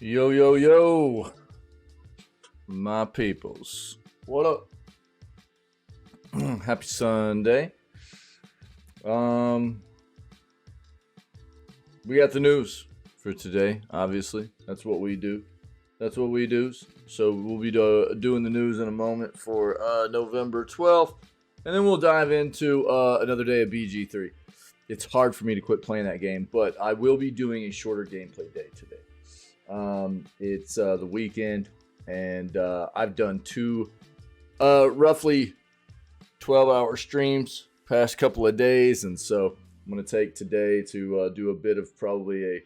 Yo, yo, yo, my peoples. What up? Happy Sunday. We got the news for today, obviously. That's what we do. So we'll be doing the news in a moment for November 12th. And then we'll dive into another day of BG3. It's hard for me to quit playing that game, but I will be doing a shorter gameplay day today. It's the weekend, and I've done two roughly 12-hour streams past couple of days, and so I'm going to take today to do a bit of probably a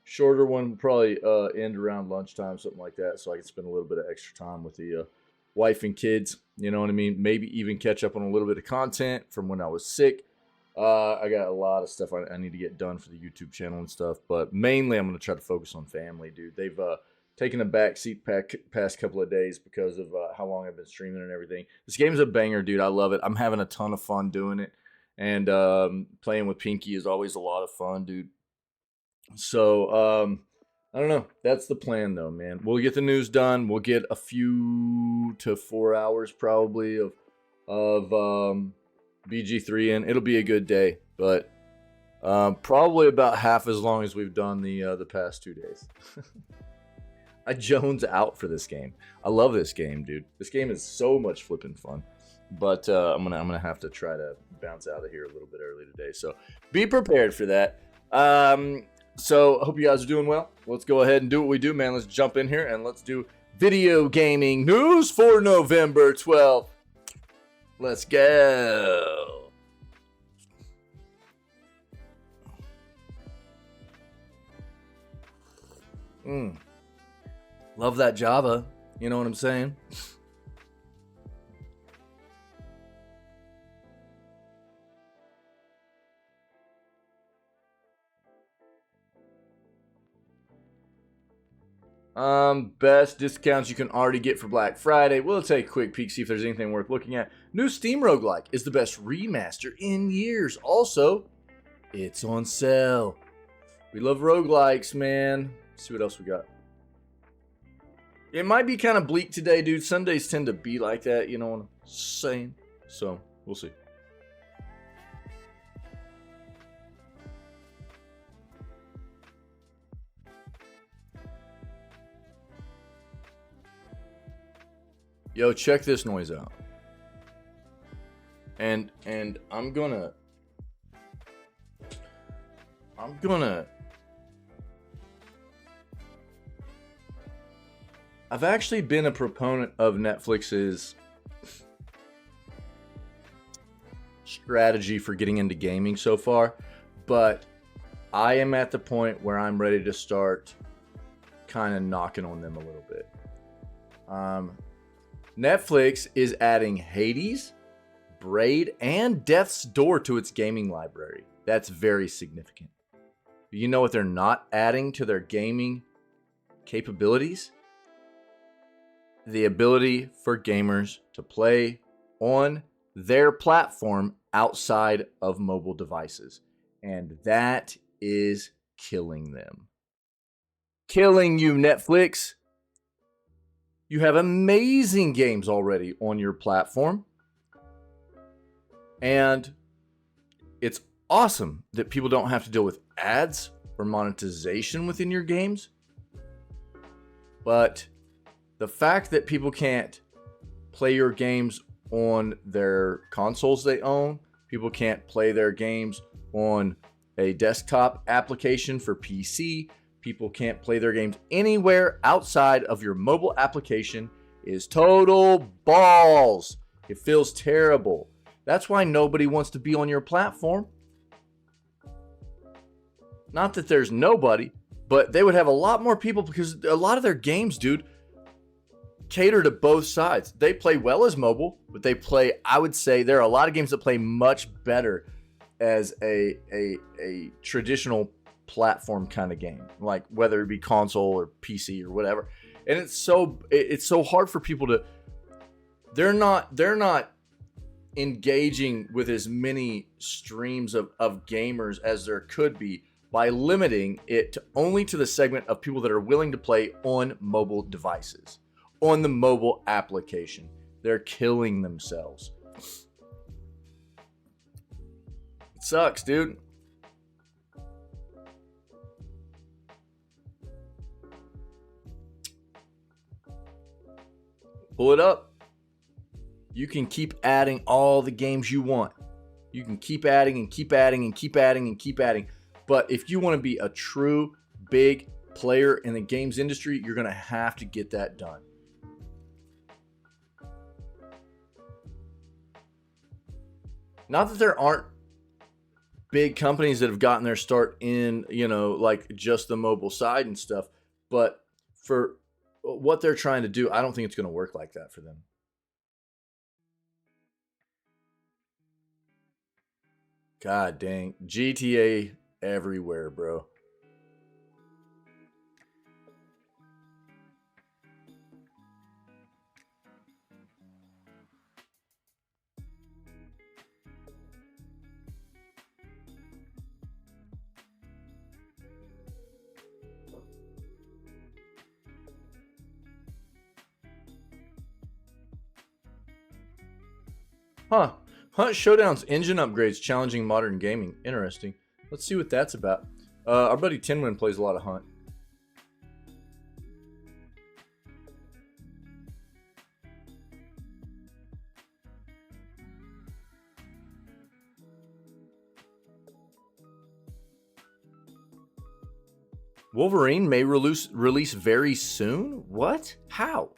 shorter one, probably end around lunchtime, something like that, so I can spend a little bit of extra time with the wife and kids, you know what I mean? Maybe even catch up on a little bit of content from when I was sick. I got a lot of stuff I need to get done for the YouTube channel and stuff, but mainly I'm going to try to focus on family, dude. They've taken a backseat past couple of days because of how long I've been streaming and everything. This game's a banger, dude. I love it. I'm having a ton of fun doing it, and playing with Pinky is always a lot of fun, dude. So, I don't know. That's the plan, though, man. We'll get the news done. We'll get a few to 4 hours probably of BG3 in. It'll be a good day, but probably about half as long as we've done the past 2 days. I jones out for this game. I love this game, dude. This game is so much flipping fun. But I'm gonna have to try to bounce out of here a little bit early today. So be prepared for that. So I hope you guys are doing well. Let's go ahead and do what we do, man. Let's jump in here and let's do video gaming news for November 12th. Let's go. Love that Java. You know what I'm saying? Best discounts you can already get for Black Friday. We'll take a quick peek, see if there's anything worth looking at. New Steam roguelike is the best remaster in years. Also, it's on sale. We love roguelikes, man. Let's see what else we got. It might be kind of bleak today, dude. Sundays tend to be like that, you know what I'm saying? So, we'll see. Yo, check this noise out. And I'm gonna I've actually been a proponent of Netflix's strategy for getting into gaming so far, but I am at the point where I'm ready to start kind of knocking on them a little bit. Netflix is adding Hades, Braid, and Death's Door to its gaming library. That's very significant. You know what they're not adding to their gaming capabilities? The ability for gamers to play on their platform outside of mobile devices. And that is killing them. Killing you, Netflix. You have amazing games already on your platform. And it's awesome that people don't have to deal with ads or monetization within your games. But the fact that people can't play your games on their consoles they own, people can't play their games on a desktop application for PC, people can't play their games anywhere outside of your mobile application is total balls. It feels terrible. That's why nobody wants to be on your platform. Not that there's nobody, but they would have a lot more people because a lot of their games, dude, cater to both sides. They play well as mobile, but they play, I would say, there are a lot of games that play much better as a traditional platform kind of game, like whether it be console or PC or whatever. And it's so hard for people to, they're not engaging with as many streams of gamers as there could be by limiting it only to the segment of people that are willing to play on mobile devices, on the mobile application. They're killing themselves. It sucks, dude. Pull it up. You can keep adding all the games you want. You can keep adding and keep adding and keep adding and keep adding. But if you want to be a true big player in the games industry, you're going to have to get that done. Not that there aren't big companies that have gotten their start in, like just the mobile side and stuff. But for what they're trying to do, I don't think it's going to work like that for them. God dang. GTA everywhere, bro. Huh. Hunt Showdown's engine upgrades challenging modern gaming. Interesting. Let's see what that's about. Our buddy Tinwin plays a lot of Hunt. Wolverine may release very soon? What? How?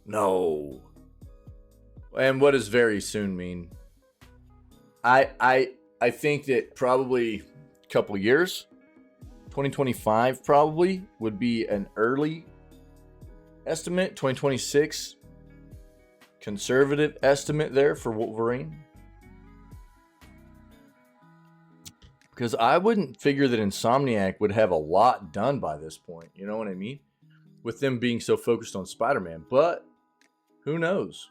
No. And what does very soon mean? I think that probably a couple years, 2025 probably would be an early estimate. 2026, conservative estimate there for Wolverine. Because I wouldn't figure that Insomniac would have a lot done by this point. You know what I mean? With them being so focused on Spider-Man. But who knows?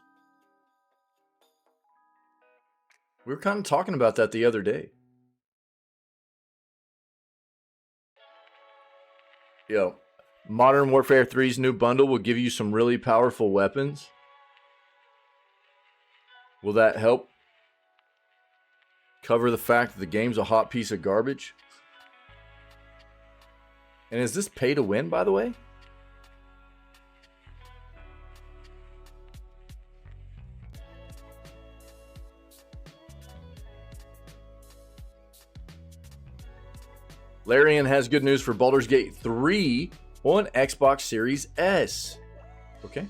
We were kind of talking about that the other day. Yo, Modern Warfare 3's new bundle will give you some really powerful weapons. Will that help cover the fact that the game's a hot piece of garbage? And is this pay to win, by the way? Larian has good news for Baldur's Gate 3 on Xbox Series S. Okay.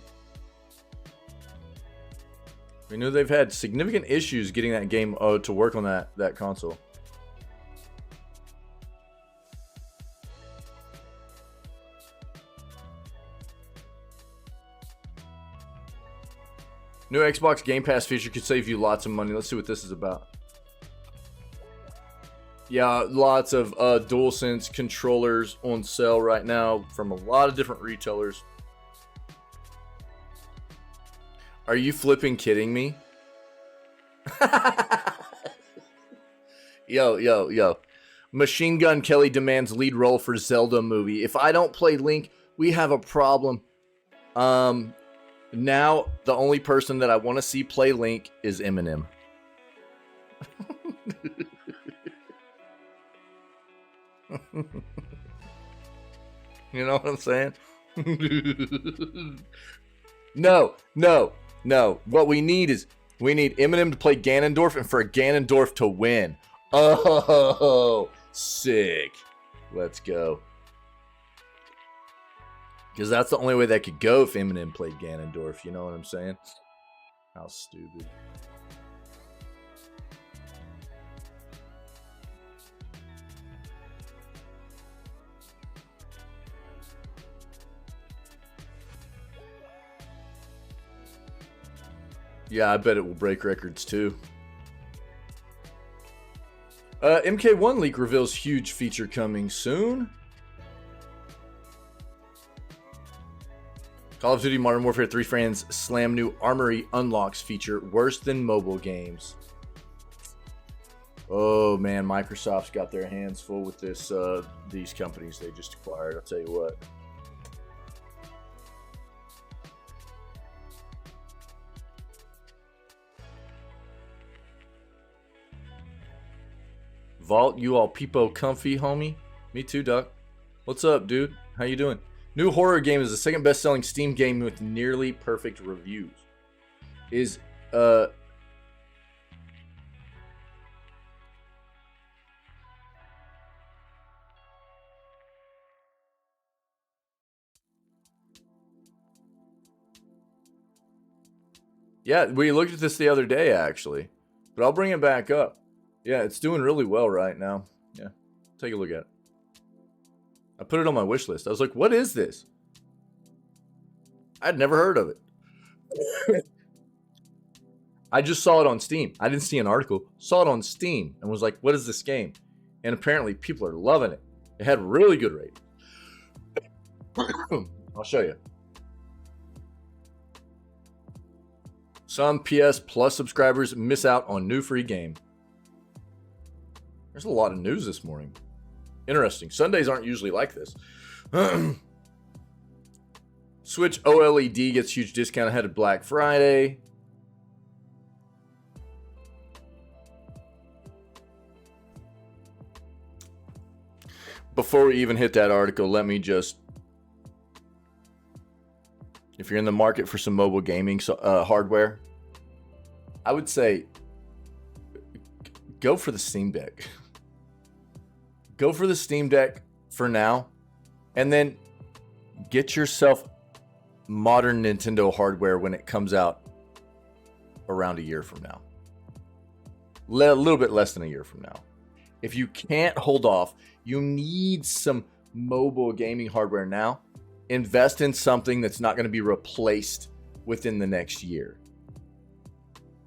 We knew they've had significant issues getting that game to work on that console. New Xbox Game Pass feature could save you lots of money. Let's see what this is about. Yeah, lots of DualSense controllers on sale right now from a lot of different retailers. Are you flipping kidding me? Yo. Machine Gun Kelly demands lead role for Zelda movie. If I don't play Link, we have a problem. Now, the only person that I want to see play Link is Eminem. You know what I'm saying? No. What we need Eminem to play Ganondorf and for Ganondorf to win. Oh, sick. Let's go. Because that's the only way that could go if Eminem played Ganondorf. You know what I'm saying? How stupid. Yeah, I bet it will break records too. MK1 leak reveals huge feature coming soon. Call of Duty Modern Warfare 3 fans slam new Armory unlocks feature worse than mobile games. Oh man, Microsoft's got their hands full with this. These companies they just acquired. I'll tell you what. Vault, you all peepo comfy, homie? Me too, Duck. What's up, dude? How you doing? New horror game is the second best-selling Steam game with nearly perfect reviews. Yeah, we looked at this the other day, actually. But I'll bring it back up. Yeah, it's doing really well right now. Yeah, take a look at it. I put it on my wish list. I was like, what is this? I'd never heard of it. I just saw it on Steam. I didn't see an article. Saw it on Steam and was like, what is this game? And apparently people are loving it. It had really good ratings. I'll show you. Some PS Plus subscribers miss out on new free game. There's a lot of news this morning. Interesting. Sundays aren't usually like this. Switch OLED gets huge discount ahead of Black Friday. Before we even hit that article, let me just... If you're in the market for some mobile gaming hardware, I would say go for the Steam Deck. Go for the Steam Deck for now, and then get yourself modern Nintendo hardware when it comes out around a year from now. A little bit less than a year from now. If you can't hold off, you need some mobile gaming hardware now. Invest in something that's not going to be replaced within the next year.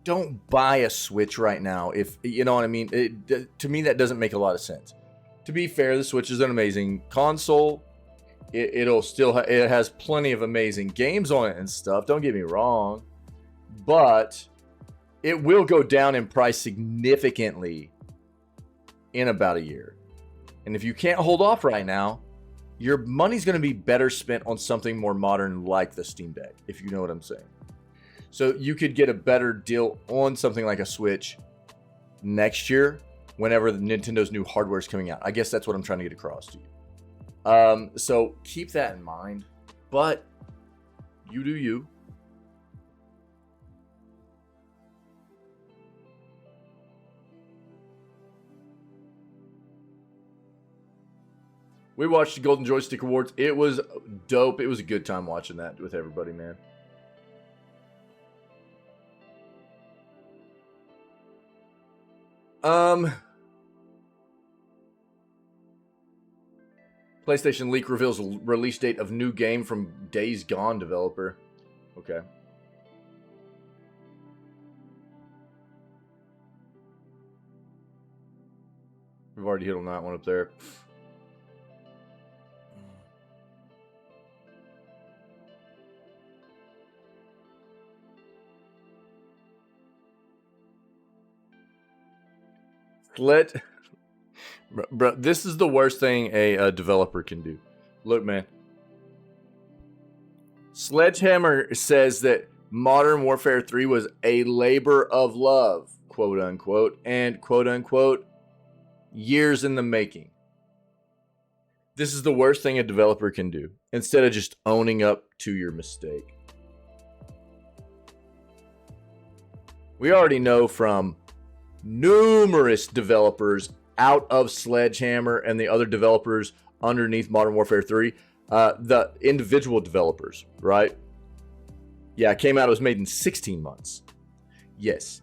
Don't buy a Switch right now. If you know what I mean. To me, that doesn't make a lot of sense. To be fair, the Switch is an amazing console. It has plenty of amazing games on it and stuff. Don't get me wrong, but it will go down in price significantly in about a year. And if you can't hold off right now, your money's going to be better spent on something more modern like the Steam Deck, if you know what I'm saying. So you could get a better deal on something like a Switch next year whenever Nintendo's new hardware is coming out. I guess that's what I'm trying to get across to you. So keep that in mind. But you do you. We watched the Golden Joystick Awards. It was dope. It was a good time watching that with everybody, man. PlayStation leak reveals release date of new game from Days Gone developer. Okay. We've already hit on that one up there. Bro, this is the worst thing a developer can do. Look, man. Sledgehammer says that Modern Warfare 3 was a labor of love, quote unquote, and quote unquote, years in the making. This is the worst thing a developer can do, instead of just owning up to your mistake. We already know from numerous developers out of Sledgehammer and the other developers underneath Modern Warfare 3, the individual developers, right? Yeah, it came out, it was made in 16 months. Yes.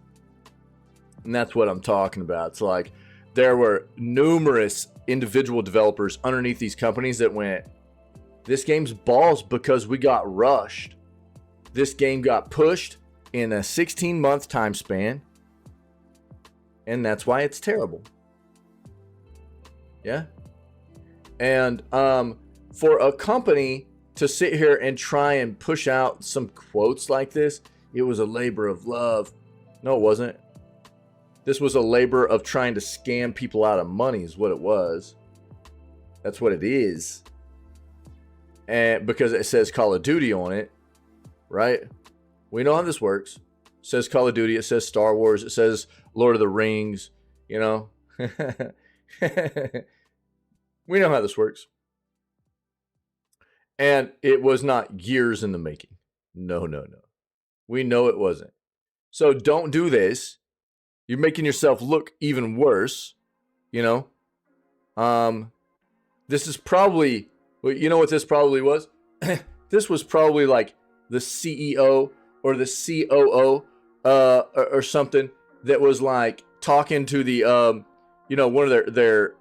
And that's what I'm talking about. It's like there were numerous individual developers underneath these companies that went, this game's balls because we got rushed. This game got pushed in a 16-month time span. And that's why it's terrible. Yeah. And for a company to sit here and try and push out some quotes like this, it was a labor of love. No, it wasn't. This was a labor of trying to scam people out of money is what it was. That's what it is. And because it says Call of Duty on it, right? We know how this works. It says Call of Duty. It says Star Wars. It says Lord of the Rings. You know? We know how this works. And it was not years in the making. No. We know it wasn't. So don't do this. You're making yourself look even worse. You know? This is probably, you know what this probably was? This was probably like the CEO or the COO or something that was like talking to the, you know, one of their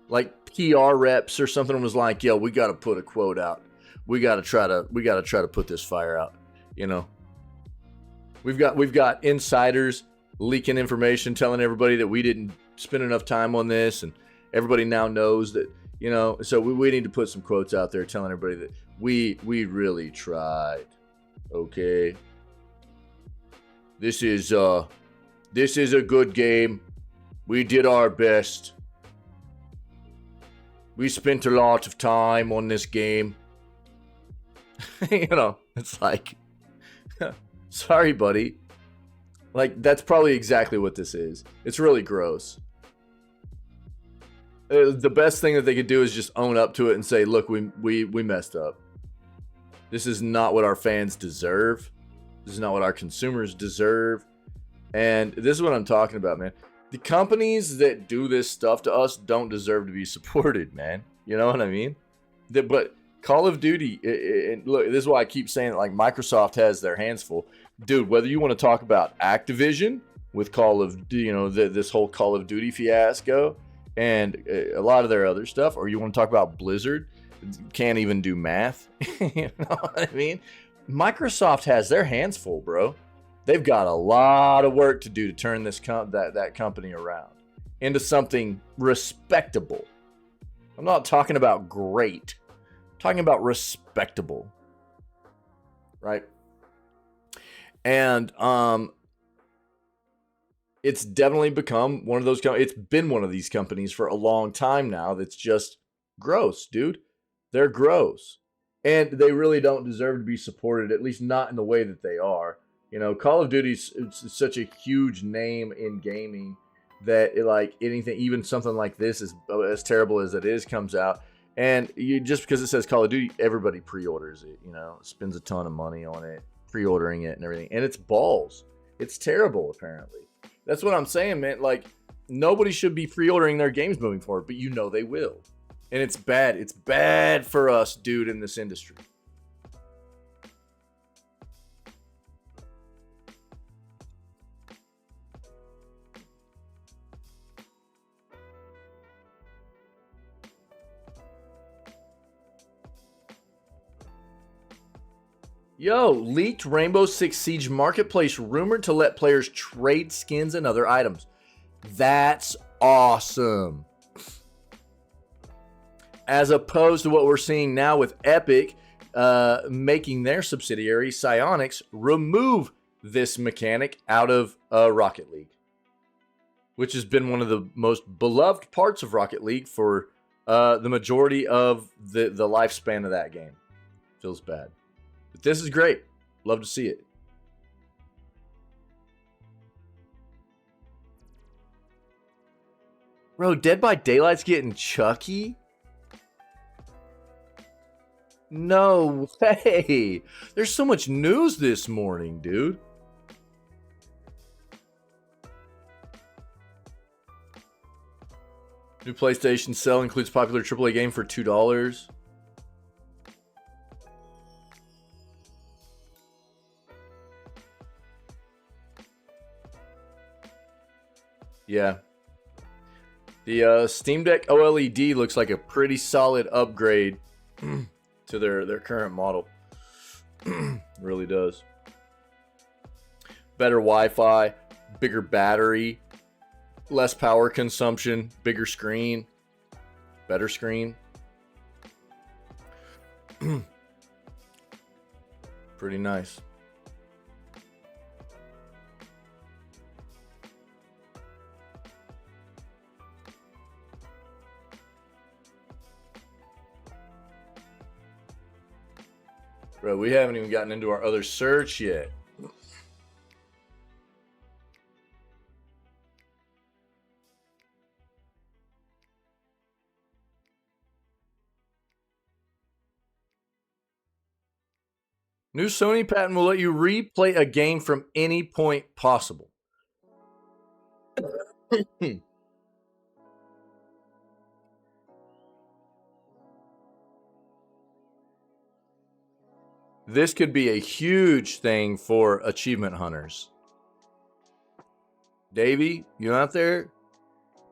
like PR reps or something was like, yo, we got to put a quote out. We got to try to put this fire out. You know, we've got insiders leaking information, telling everybody that we didn't spend enough time on this, and everybody now knows that, you know, so we need to put some quotes out there telling everybody that we really tried. Okay. This is a good game. We did our best. We spent a lot of time on this game. You know, it's like, sorry, buddy. Like, that's probably exactly what this is. It's really gross. The best thing that they could do is just own up to it and say, look, we messed up. This is not what our fans deserve. This is not what our consumers deserve. And this is what I'm talking about, man. The companies that do this stuff to us don't deserve to be supported, man. You know what I mean? But Call of Duty, and look, this is why I keep saying it, like Microsoft has their hands full. Dude, whether you want to talk about Activision with Call of, you know, this whole Call of Duty fiasco and a lot of their other stuff, or you want to talk about Blizzard, can't even do math. You know what I mean? Microsoft has their hands full, bro. They've got a lot of work to do to turn this that company around into something respectable. I'm not talking about great. I'm talking about respectable. Right? And it's definitely become one of those it's been one of these companies for a long time now that's just gross, dude. They're gross. And they really don't deserve to be supported, at least not in the way that they are. You know, Call of Duty's it's such a huge name in gaming that like anything, even something like this, is as terrible as it is, comes out. And just because it says Call of Duty, everybody pre-orders it, you know, spends a ton of money on it, pre-ordering it and everything. And it's balls. It's terrible, apparently. That's what I'm saying, man. Like, nobody should be pre-ordering their games moving forward, but you know they will. And it's bad. It's bad for us, dude, in this industry. Yo, leaked Rainbow Six Siege Marketplace rumored to let players trade skins and other items. That's awesome. As opposed to what we're seeing now with Epic making their subsidiary, Psyonix, remove this mechanic out of Rocket League, which has been one of the most beloved parts of Rocket League for the majority of the lifespan of that game. Feels bad. But this is great. Love to see it. Bro, Dead by Daylight's getting Chucky? No way. There's so much news this morning, dude. New PlayStation sale includes popular AAA game for $2. Yeah. The Steam Deck OLED looks like a pretty solid upgrade to their current model. Really does. Better Wi-Fi, bigger battery, less power consumption, bigger screen, better screen. Pretty nice. Bro, we haven't even gotten into our other search yet. New Sony patent will let you replay a game from any point possible. This could be a huge thing for achievement hunters. Davey, you out there?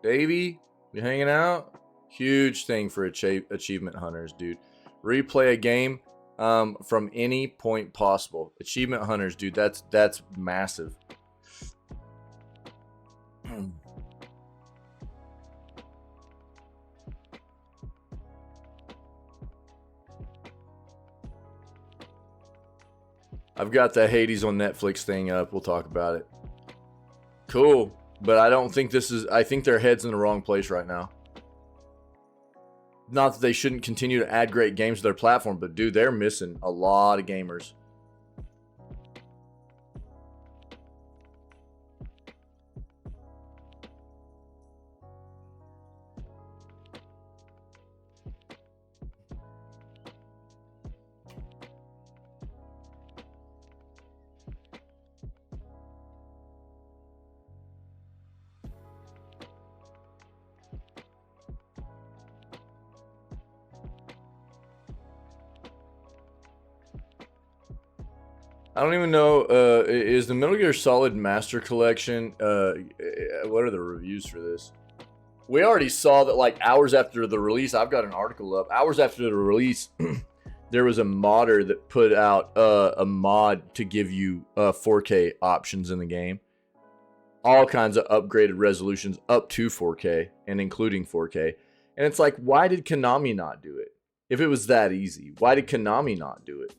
Davey, you hanging out? Huge thing for achievement hunters, dude. Replay a game from any point possible. Achievement hunters, dude, that's massive. I've got the Hades on Netflix thing up. We'll talk about it. Cool. But I don't think this is... I think their head's in the wrong place right now. Not that they shouldn't continue to add great games to their platform, but dude, they're missing a lot of gamers. I don't even know, is the Metal Gear Solid Master Collection, what are the reviews for this? We already saw that, like, hours after the release, I've got an article up, hours after the release, there was a modder that put out a mod to give you 4K options in the game. All kinds of upgraded resolutions up to 4K and including 4K. And it's like, why did Konami not do it? If it was that easy, why did Konami not do it?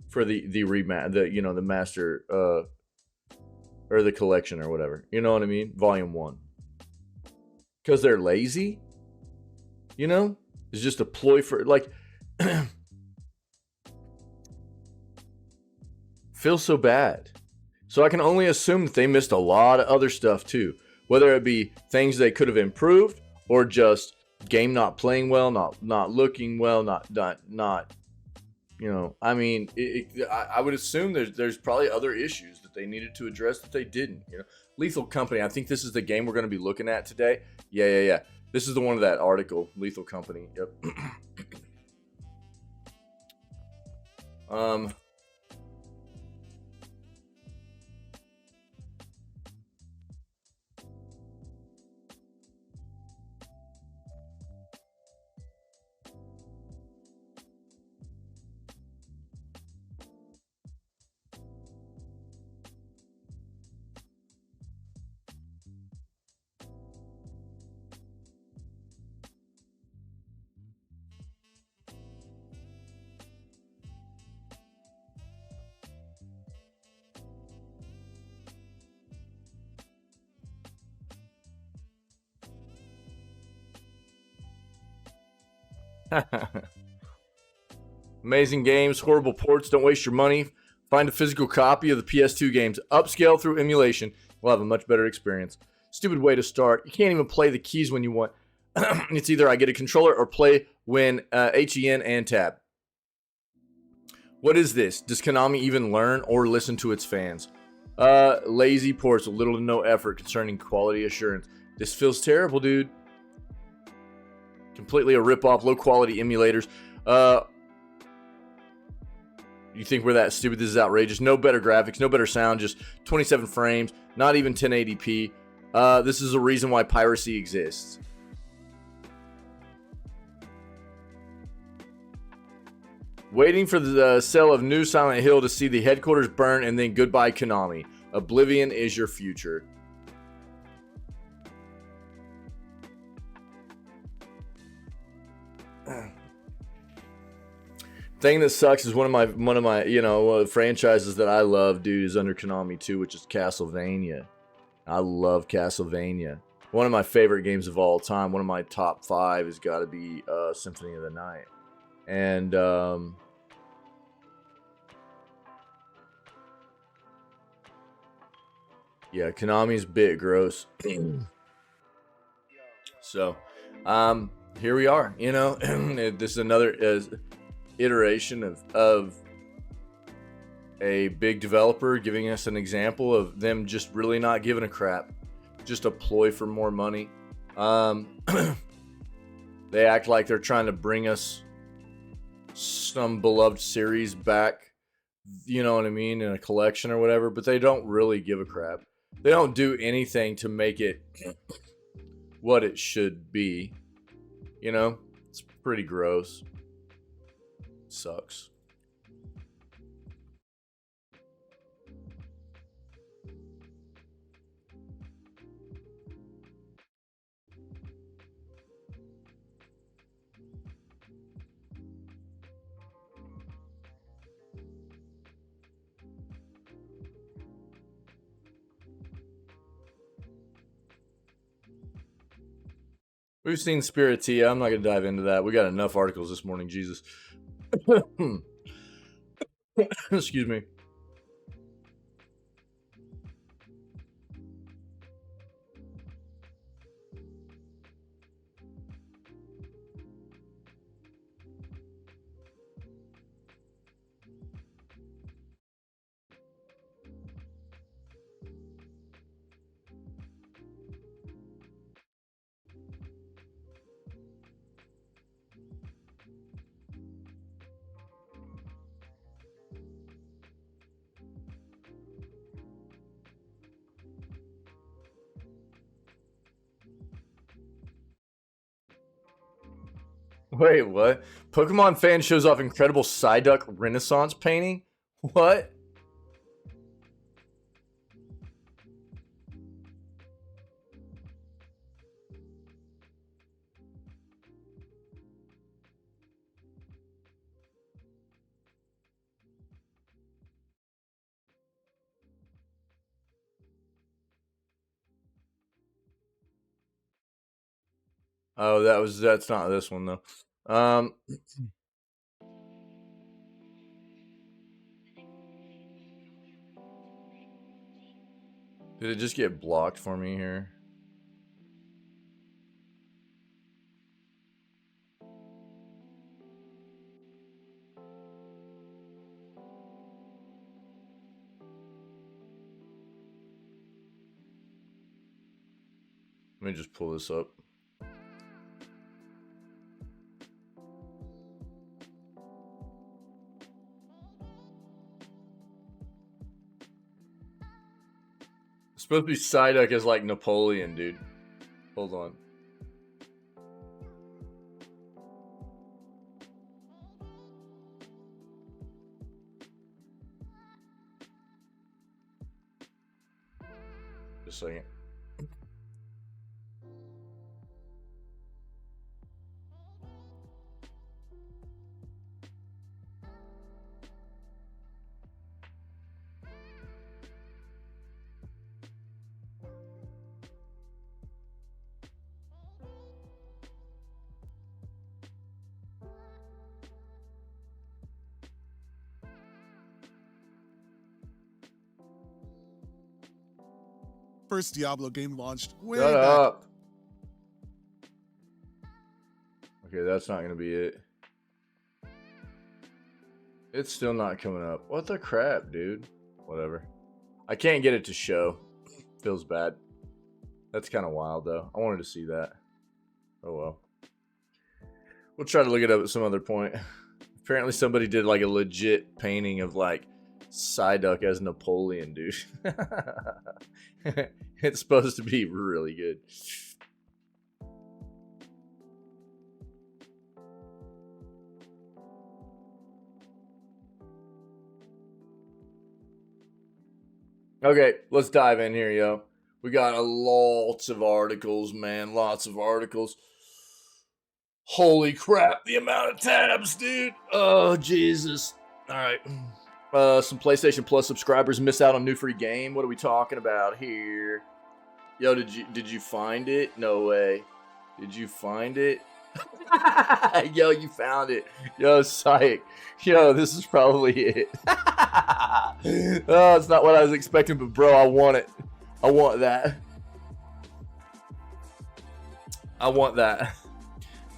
For the master or the collection or whatever, you know what I mean? Volume 1. Because they're lazy, you know? It's just a ploy for, like, feels so bad. So I can only assume that they missed a lot of other stuff too, whether it be things they could have improved or just game not playing well, not looking well, not you know, I mean, I would assume there's probably other issues that they needed to address that they didn't. You know, Lethal Company. I think this is the game we're going to be looking at today. Yeah. This is the one of that article, Lethal Company. Yep. Amazing games, horrible ports, don't waste your money. Find a physical copy of the PS2 games. Upscale through emulation. We'll have a much better experience. Stupid way to start. You can't even play the keys when you want. It's either I get a controller or play when HEN and tab. What is this? Does Konami even learn or listen to its fans? Lazy ports, little to no effort concerning quality assurance. This feels terrible, dude. Completely a rip-off, low-quality emulators. You think we're that stupid? This is outrageous. No better graphics, no better sound, just 27 frames, not even 1080p. This is a reason why piracy exists. Waiting for the sale of New Silent Hill to see the headquarters burn and then goodbye Konami. Oblivion is your future. Thing that sucks is one of my franchises that I love, dude, is under Konami too, which is Castlevania. I love Castlevania. One of my favorite games of all time. One of my top 5 has got to be Symphony of the Night. And Yeah, Konami's bit gross. So, here we are. You know, this is another iteration of a big developer giving us an example of them just really not giving a crap, just a ploy for more money. They act like they're trying to bring us some beloved series back, you know what I mean, in a collection or whatever, but they don't really give a crap. They don't do anything to make it what it should be. You know, it's pretty gross. Sucks. We've seen Spiritia. I'm not going to dive into that. We got enough articles this morning, Jesus. Excuse me. Wait, what? Pokemon fan shows off incredible Psyduck Renaissance painting? What? Oh, that's not this one though. Did it just get blocked for me here? Let me just pull this up. It's supposed to be Psyduck as like Napoleon, dude. Hold on. Just a second. First Diablo game launched way Shut back. up. Okay, that's not gonna be it. It's still not coming up. What the crap, dude? Whatever. I can't get it to show. Feels bad. That's kind of wild, though. I wanted to see that. Oh, well. We'll try to look it up at some other point. Apparently somebody did, like, a legit painting of, like, Psyduck as Napoleon, dude. It's supposed to be really good. Okay, let's dive in here, yo. We got lots of articles, man. Lots of articles. Holy crap, the amount of tabs, dude. Oh, Jesus. All right. Some PlayStation Plus subscribers miss out on new free game. What are we talking about here? Yo, did you find it? No way. Did you find it? Yo, you found it. Yo, psych. Yo, this is probably it. Oh, it's not what I was expecting, but bro, I want it. I want that. I want that.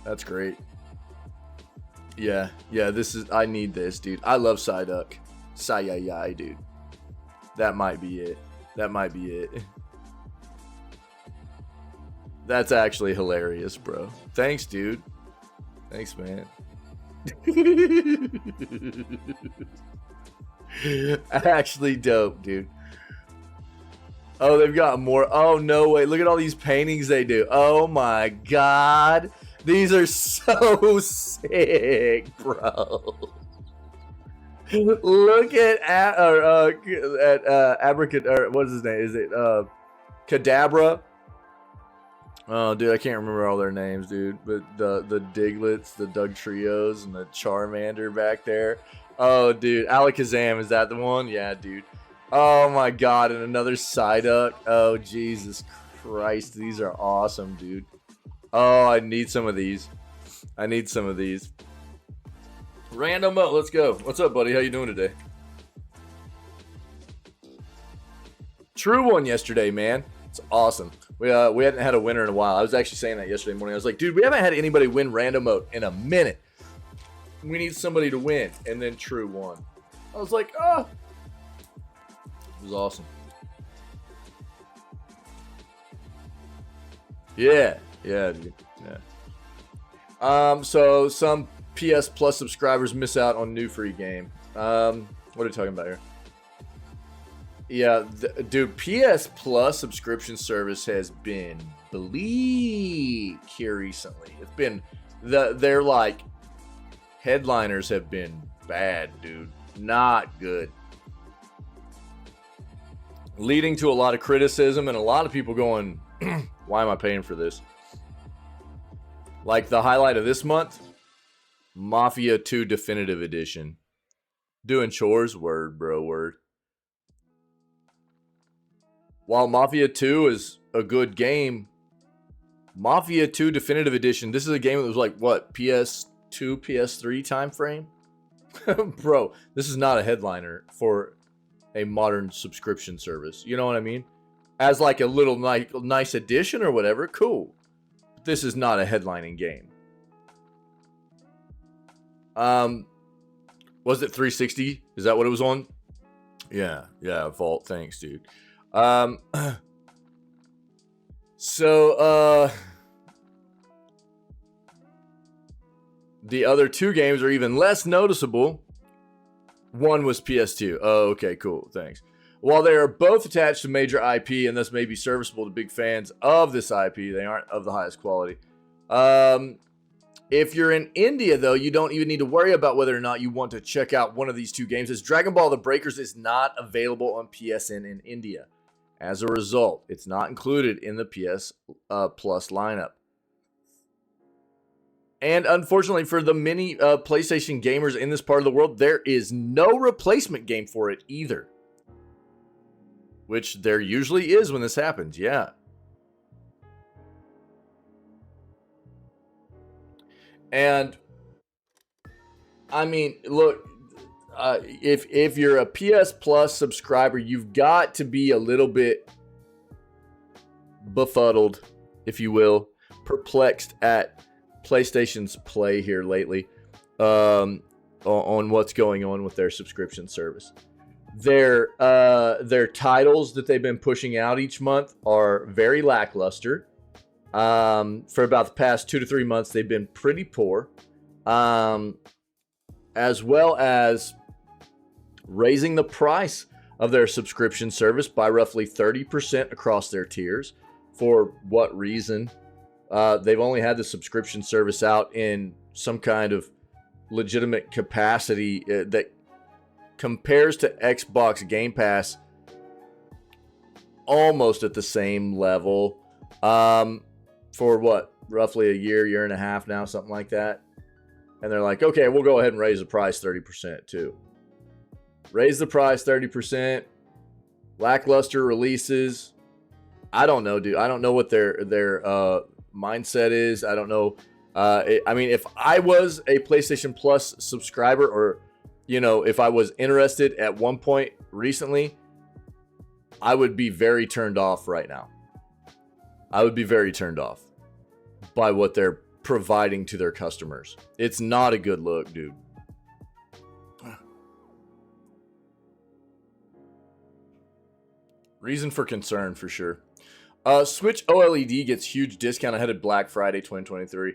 That's great. Yeah, this is, I need this, dude. I love Psyduck. Psy-yi-yi, dude. That might be it. That might be it. That's actually hilarious, bro. Thanks, dude. Thanks, man. Actually dope, dude. Oh, they've got more. Oh, no way. Look at all these paintings they do. Oh, my God. These are so sick, bro. Look at Abracadabra. What is his name? Is it Kadabra? Oh, dude, I can't remember all their names, dude. But the Diglets, the Doug Trios, and the Charmander back there. Oh, dude, Alakazam, is that the one? Yeah, dude. Oh my God, and another Psyduck. Oh, Jesus Christ, these are awesome, dude. Oh, I need some of these. I need some of these. Random Mo, let's go. What's up, buddy? How you doing today? True one yesterday, man. It's awesome. We hadn't had a winner in a while. I was actually saying that yesterday morning. I was like, dude, we haven't had anybody win Random Mode in a minute. We need somebody to win. And then True won. I was like, oh. It was awesome. Yeah, dude. Yeah. So some PS Plus subscribers miss out on new free game. What are you talking about here? Yeah, dude, PS Plus subscription service has been bleak here recently. It's been they're like headliners have been bad, dude. Not good. Leading to a lot of criticism and a lot of people going, why am I paying for this? Like the highlight of this month, Mafia 2 Definitive Edition. Doing chores, word, bro, word. While Mafia 2 is a good game, Mafia 2 Definitive Edition, this is a game that was like, what, PS2, PS3 time frame? Bro, this is not a headliner for a modern subscription service. You know what I mean? As like a little nice addition or whatever, cool. But this is not a headlining game. Was it 360? Is that what it was on? Yeah, Vault. Thanks, dude. The other two games are even less noticeable. One was PS2. Oh, okay, cool. Thanks. While they are both attached to major IP and thus may be serviceable to big fans of this IP, they aren't of the highest quality. If you're in India, though, you don't even need to worry about whether or not you want to check out one of these two games, as Dragon Ball The Breakers is not available on PSN in India. As a result, it's not included in the PS Plus lineup. And unfortunately for the many PlayStation gamers in this part of the world, there is no replacement game for it either. Which there usually is when this happens, yeah. And, I mean, look, if you're a PS Plus subscriber, you've got to be a little bit befuddled, if you will, perplexed at PlayStation's play here lately on what's going on with their subscription service. Their titles that they've been pushing out each month are very lackluster. For about the past 2 to 3 months, they've been pretty poor, as well as raising the price of their subscription service by roughly 30% across their tiers. For what reason? They've only had the subscription service out in some kind of legitimate capacity that compares to Xbox Game Pass almost at the same level for what, roughly a year and a half now, something like that. And they're like, okay, we'll go ahead and raise the price 30% too. Raise the price 30%. Lackluster releases. I don't know, dude. I don't know what their mindset is. I don't know. I mean, if I was a PlayStation Plus subscriber, or, you know, if I was interested at one point recently, I would be very turned off right now. I would be very turned off by what they're providing to their customers. It's not a good look, dude. Reason for concern for sure. Switch OLED gets huge discount ahead of Black Friday 2023.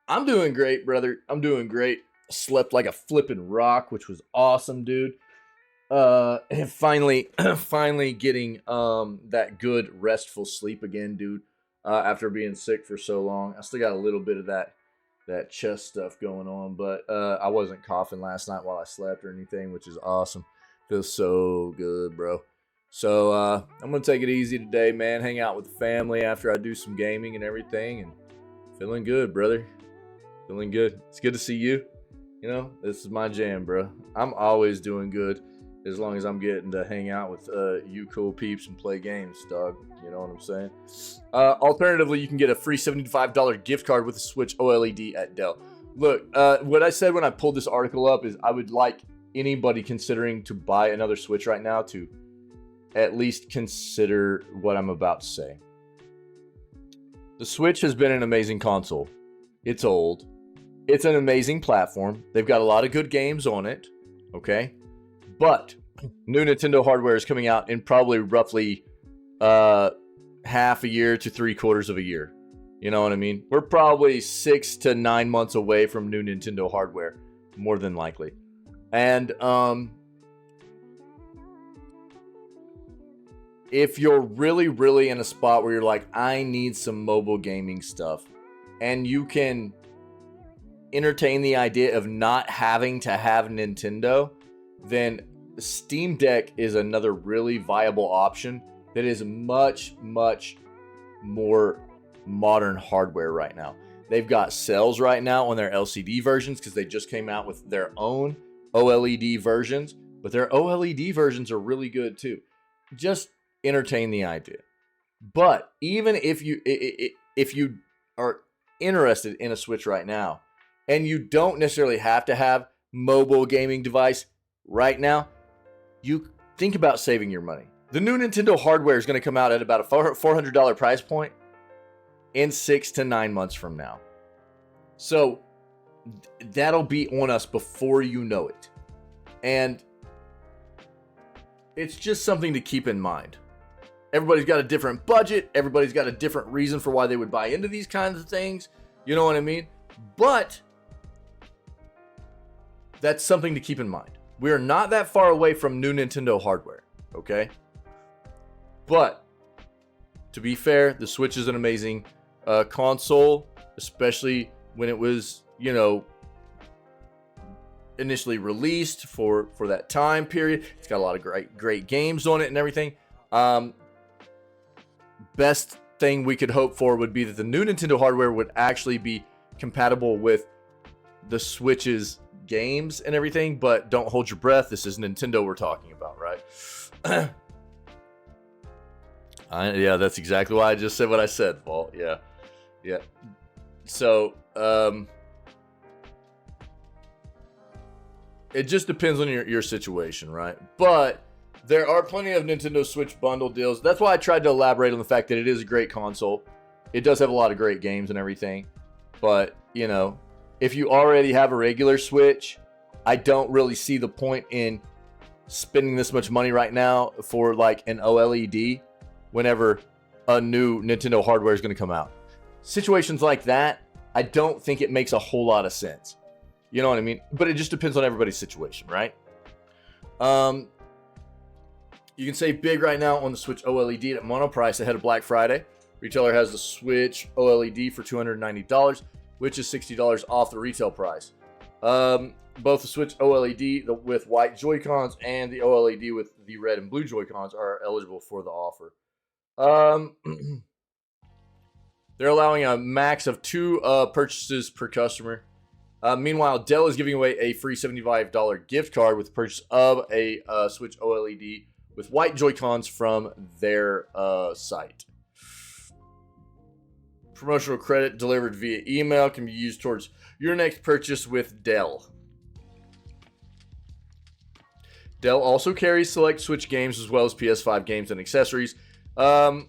I'm doing great, brother. I'm doing great. Slept like a flippin' rock, which was awesome, dude. And finally getting that good restful sleep again, dude. After being sick for so long. I still got a little bit of that chest stuff going on, but I wasn't coughing last night while I slept or anything, which is awesome. Feels so good, bro. So I'm gonna take it easy today, man. Hang out with the family after I do some gaming and everything, and feeling good, brother. Feeling good. It's good to see you. You know, this is my jam, bro. I'm always doing good as long as I'm getting to hang out with you cool peeps and play games, dog. You know what I'm saying? Alternatively, you can get a free $75 gift card with a Switch OLED at Dell. Look, what I said when I pulled this article up is I would like anybody considering to buy another Switch right now to at least consider what I'm about to say. The Switch has been an amazing console. It's old. It's an amazing platform. They've got a lot of good games on it. Okay? But new Nintendo hardware is coming out in probably roughly half a year to 3/4 of a year. You know what I mean? We're probably 6 to 9 months away from new Nintendo hardware, more than likely. And if you're really in a spot where you're like, I need some mobile gaming stuff, and you can entertain the idea of not having to have Nintendo, then Steam Deck is another really viable option that is much more modern hardware right now. They've got sales right now on their LCD versions because they just came out with their own OLED versions, but their OLED versions are really good too. Just entertain the idea. But even if you are interested in a Switch right now, and you don't necessarily have to have mobile gaming device right now, you think about saving your money. The new Nintendo hardware is going to come out at about a $400 price point in 6 to 9 months from now. So that'll be on us before you know it. And it's just something to keep in mind. Everybody's got a different budget. Everybody's got a different reason for why they would buy into these kinds of things. You know what I mean? But that's something to keep in mind. We are not that far away from new Nintendo hardware, okay? But to be fair, the Switch is an amazing console, especially when it was, you know, initially released for that time period. It's got a lot of great games on it and everything. Best thing we could hope for would be that the new Nintendo hardware would actually be compatible with the Switch's games and everything, but don't hold your breath. This is Nintendo we're talking about, right? Yeah, that's exactly why I just said what I said, Paul. Yeah. So, it just depends on your situation, right? But there are plenty of Nintendo Switch bundle deals. That's why I tried to elaborate on the fact that it is a great console. It does have a lot of great games and everything. But, you know, if you already have a regular Switch, I don't really see the point in spending this much money right now for like an OLED whenever a new Nintendo hardware is going to come out. Situations like that, I don't think it makes a whole lot of sense. You know what I mean? But it just depends on everybody's situation, right? You can save big right now on the Switch OLED at mono price ahead of Black Friday. Retailer has the Switch OLED for $290, which is $60 off the retail price. Both the Switch OLED with white Joy-Cons and the OLED with the red and blue Joy-Cons are eligible for the offer. They're allowing a max of 2 purchases per customer. Meanwhile, Dell is giving away a free $75 gift card with the purchase of a Switch OLED with white Joy-Cons from their site. Promotional credit delivered via email can be used towards your next purchase with Dell. Dell also carries select Switch games as well as PS5 games and accessories, including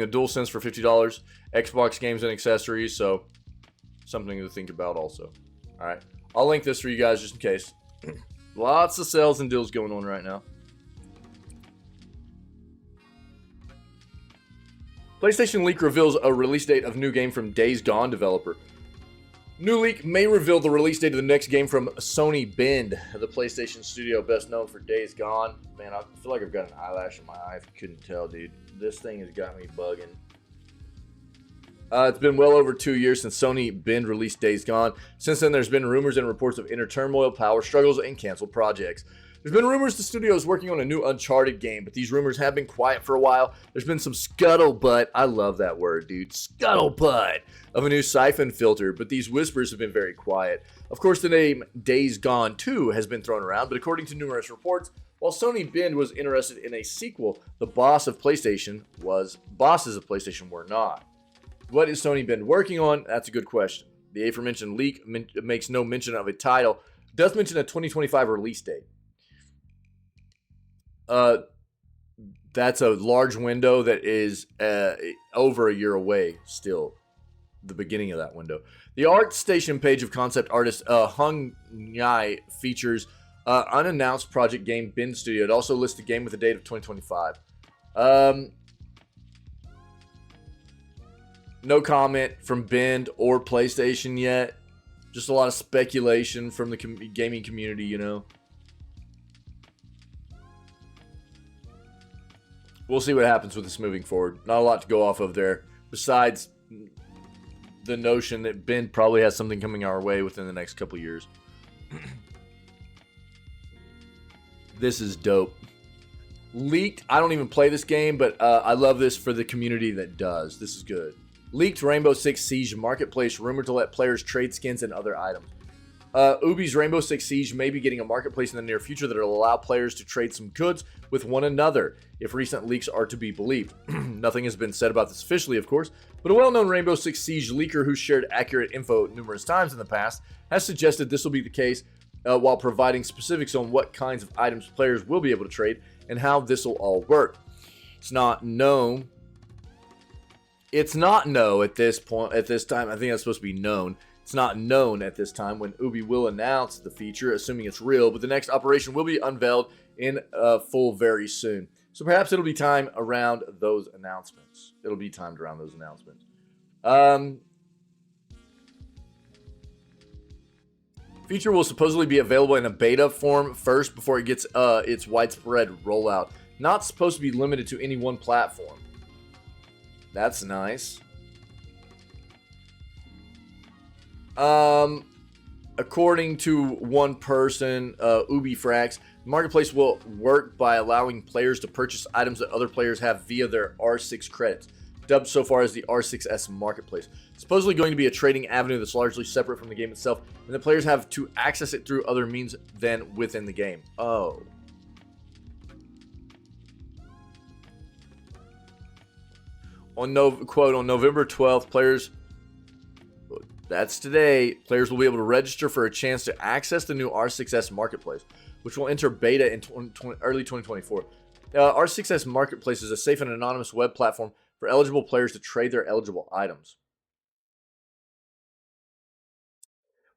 a DualSense for $50, Xbox games and accessories, so something to think about also. All right, I'll link this for you guys just in case. Lots of sales and deals going on right now. PlayStation leak reveals a release date of new game from Days Gone developer. New leak may reveal the release date of the next game from Sony Bend, the PlayStation studio best known for Days Gone. Man, I feel like I've got an eyelash in my eye if you couldn't tell, dude. This thing has got me bugging. It's been well over 2 years since Sony Bend released Days Gone. Since then, there's been rumors and reports of inner turmoil, power struggles, and canceled projects. There's been rumors the studio is working on a new Uncharted game, but these rumors have been quiet for a while. There's been some scuttlebutt, I love that word, dude, scuttlebutt, of a new siphon filter, but these whispers have been very quiet. Of course, the name Days Gone 2 has been thrown around, but according to numerous reports, while Sony Bend was interested in a sequel, the bosses of PlayStation were not. What is Sony Bend working on? That's a good question. The aforementioned leak makes no mention of a title, does mention a 2025 release date. That's a large window that is over a year away still. The beginning of that window. The ArtStation page of concept artist Hung Nyai features unannounced project game Bend Studio. It also lists the game with a date of 2025. No comment from Bend or PlayStation yet. Just a lot of speculation from the gaming community, you know. We'll see what happens with this moving forward. Not a lot to go off of there, besides the notion that Bend probably has something coming our way within the next couple years. This is dope. Leaked, I don't even play this game, but I love this for the community that does. This is good. Leaked Rainbow Six Siege marketplace rumored to let players trade skins and other items. Ubi's Rainbow Six Siege may be getting a marketplace in the near future that will allow players to trade some goods with one another, if recent leaks are to be believed. Nothing has been said about this officially, of course, but a well-known Rainbow Six Siege leaker who shared accurate info numerous times in the past has suggested this will be the case while providing specifics on what kinds of items players will be able to trade and how this will all work. It's not known. It's not known at this point, at this time. I think that's supposed to be known. It's not known at this time when Ubi will announce the feature, assuming it's real, but the next operation will be unveiled in full very soon. So perhaps it'll be time around those announcements. It'll be timed around those announcements. Feature will supposedly be available in a beta form first before it gets its widespread rollout. Not supposed to be limited to any one platform. That's nice. According to one person, UbiFrax, the marketplace will work by allowing players to purchase items that other players have via their R6 credits, dubbed so far as the R6S marketplace. It's supposedly going to be a trading avenue that's largely separate from the game itself, and the players have to access it through other means than within the game. Oh. On November 12th, players, that's today, players will be able to register for a chance to access the new R6S marketplace, which will enter beta in early 2024. R6S marketplace is a safe and anonymous web platform for eligible players to trade their eligible items.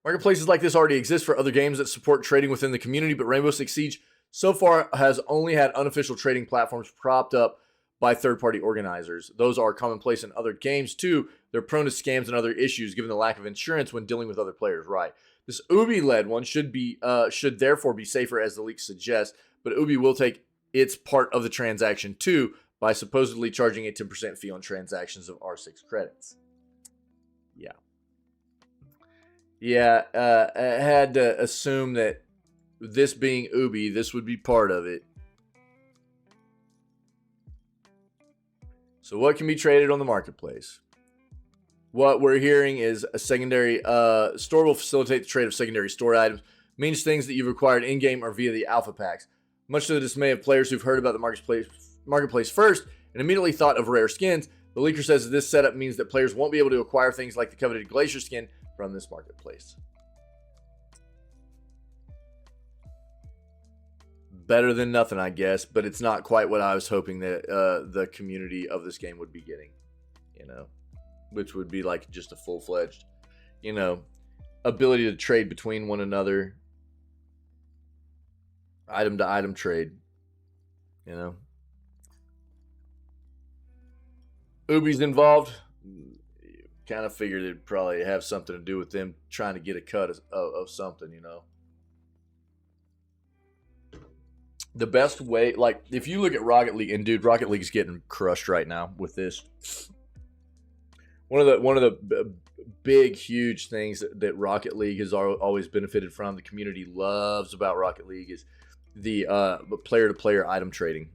Marketplaces like this already exist for other games that support trading within the community, but Rainbow Six Siege so far has only had unofficial trading platforms propped up by third-party organizers. Those are commonplace in other games too. They're prone to scams and other issues given the lack of insurance when dealing with other players. Right. This Ubi-led one should therefore be safer, as the leaks suggest, but Ubi will take its part of the transaction too by supposedly charging a 10% fee on transactions of R6 credits. Yeah. Yeah, I had to assume that this being Ubi, this would be part of it. So what can be traded on the marketplace? What we're hearing is a secondary store will facilitate the trade of secondary store items, means things that you've acquired in-game or via the alpha packs. Much to the dismay of players who've heard about the marketplace first and immediately thought of rare skins, the leaker says that this setup means that players won't be able to acquire things like the coveted Glacier skin from this marketplace. better than nothing, I guess, but it's not quite what I was hoping that the community of this game would be getting, you know, which would be like just a full-fledged, you know, ability to trade between one another, item to item trade, you know. Ubi's involved. Kind of figured it'd probably have something to do with them trying to get a cut of something, you know. The best way, like, if you look at Rocket League, and dude, Rocket League's getting crushed right now with this. One of the big, huge things that Rocket League has always benefited from, the community loves about Rocket League, is the player-to-player item trading.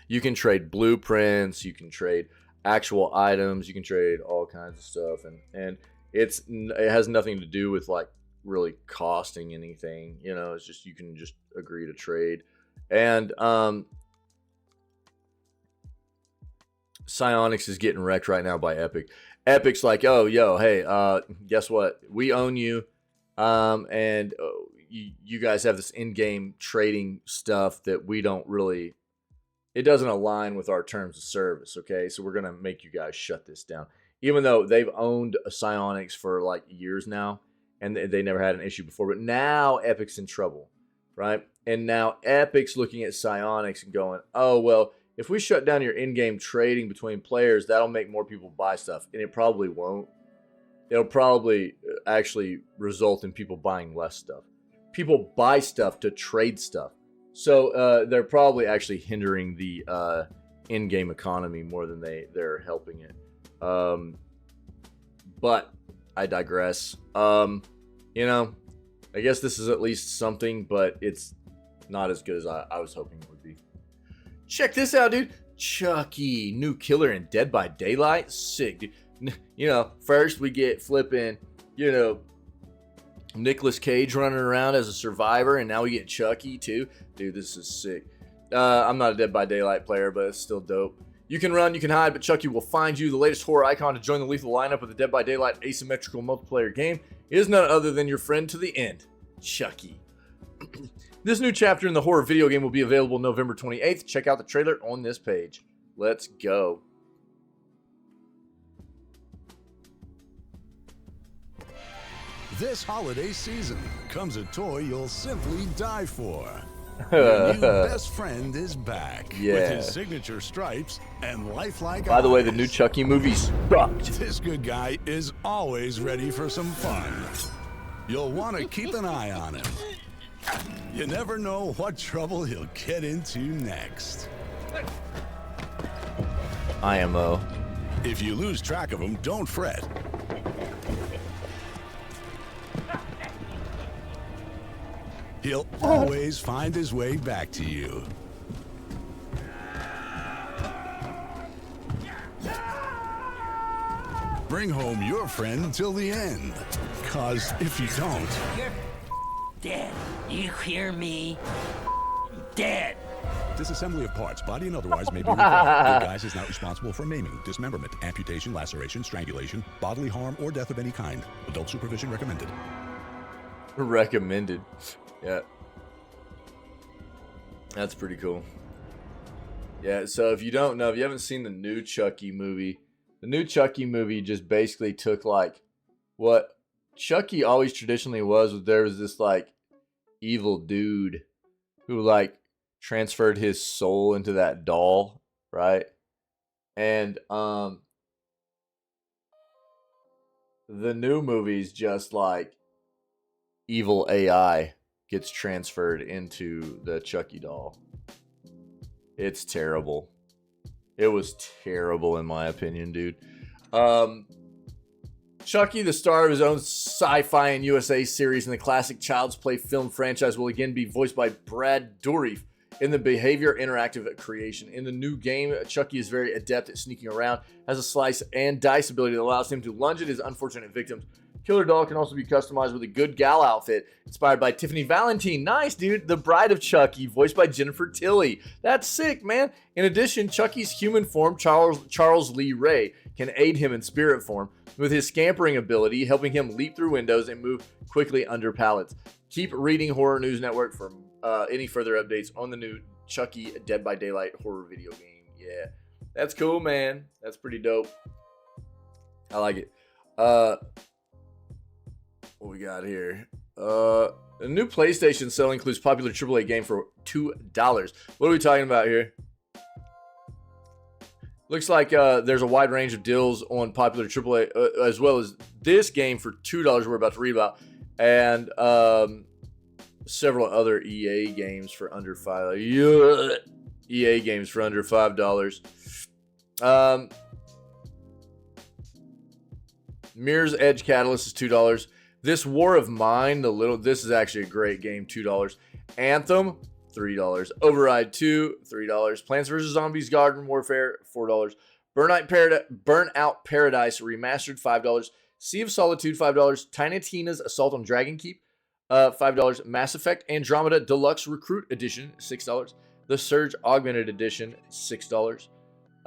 You can trade blueprints, you can trade actual items, you can trade all kinds of stuff, and it has nothing to do with like really costing anything, you know. It's just you can just agree to trade. And Psyonix is getting wrecked right now by Epic. Epic's like, oh, yo, hey, guess what? We own you, and you guys have this in-game trading stuff that we don't really, it doesn't align with our terms of service, okay? So we're going to make you guys shut this down. Even though they've owned Psyonix for like years now, and they never had an issue before. But now Epic's in trouble, right? And now Epic's looking at Psyonix and going, oh, well, if we shut down your in-game trading between players, that'll make more people buy stuff. And it probably won't. It'll probably actually result in people buying less stuff. People buy stuff to trade stuff. So they're probably actually hindering the in-game economy more than they're helping it. But I digress. You know, I guess this is at least something, but it's not as good as I was hoping it would be. Check this out, dude. Chucky, new killer in Dead by Daylight. Sick, dude. You know, first we get flipping, you know, Nicolas Cage running around as a survivor, and now we get Chucky too. Dude, this is sick. I'm not a Dead by Daylight player, but it's still dope. You can run, you can hide, but Chucky will find you. The latest horror icon to join the lethal lineup of the Dead by Daylight asymmetrical multiplayer game is none other than your friend to the end, Chucky. This new chapter in the horror video game will be available November 28th. Check out the trailer on this page. Let's go. This holiday season comes a toy you'll simply die for. Your new best friend is back with his signature stripes and lifelike By the way, eyes. the new Chucky movie's sucked. This good guy is always ready for some fun. You'll want to keep an eye on him. You never know what trouble he'll get into next. IMO. If you lose track of him, don't fret. He'll always find his way back to you. Bring home your friend till the end. 'Cause if you don't... You're dead. You hear me? Dead. Disassembly of parts, body and otherwise, may be required. Good Guys is not responsible for maiming, dismemberment, amputation, laceration, strangulation, bodily harm, or death of any kind. Adult supervision recommended. Recommended. Yeah. That's pretty cool. Yeah, so if you don't know, if you haven't seen the new Chucky movie, the new Chucky movie just basically took like what Chucky always traditionally was there was this like evil dude who like transferred his soul into that doll, right? And the new movie's just like evil AI gets transferred into the Chucky doll. It's terrible. It was terrible in my opinion, dude. Chucky, the star of his own Sci-Fi and USA series in the classic Child's Play film franchise, will again be voiced by Brad Dourif in the Behavior Interactive creation. In the new game, Chucky is very adept at sneaking around, has a slice and dice ability that allows him to lunge at his unfortunate victims. Killer doll can also be customized with a good gal outfit inspired by Tiffany Valentine. Nice, dude. The Bride of Chucky, voiced by Jennifer Tilly. That's sick, man. In addition, Chucky's human form, Charles Lee Ray, can aid him in spirit form, with his scampering ability helping him leap through windows and move quickly under pallets. Keep reading Horror News Network for any further updates on the new Chucky Dead by Daylight horror video game. Yeah, that's cool, man. That's pretty dope. I like it. What we got here? A new PlayStation sale includes popular AAA game for $2. What are we talking about here? Looks like there's a wide range of deals on popular AAA, as well as this game for $2 we're about to read about, and several other EA games for under $5. EA games for under $5. Mirror's Edge Catalyst is $2. This War of Mine, this is actually a great game, $2. Anthem, $3. Override 2, $3. Plants vs. Zombies Garden Warfare, $4. Burnout Paradise Remastered, $5. Sea of Solitude, $5. Tiny Tina's Assault on Dragon Keep, $5. Mass Effect Andromeda Deluxe Recruit Edition, $6. The Surge Augmented Edition, $6.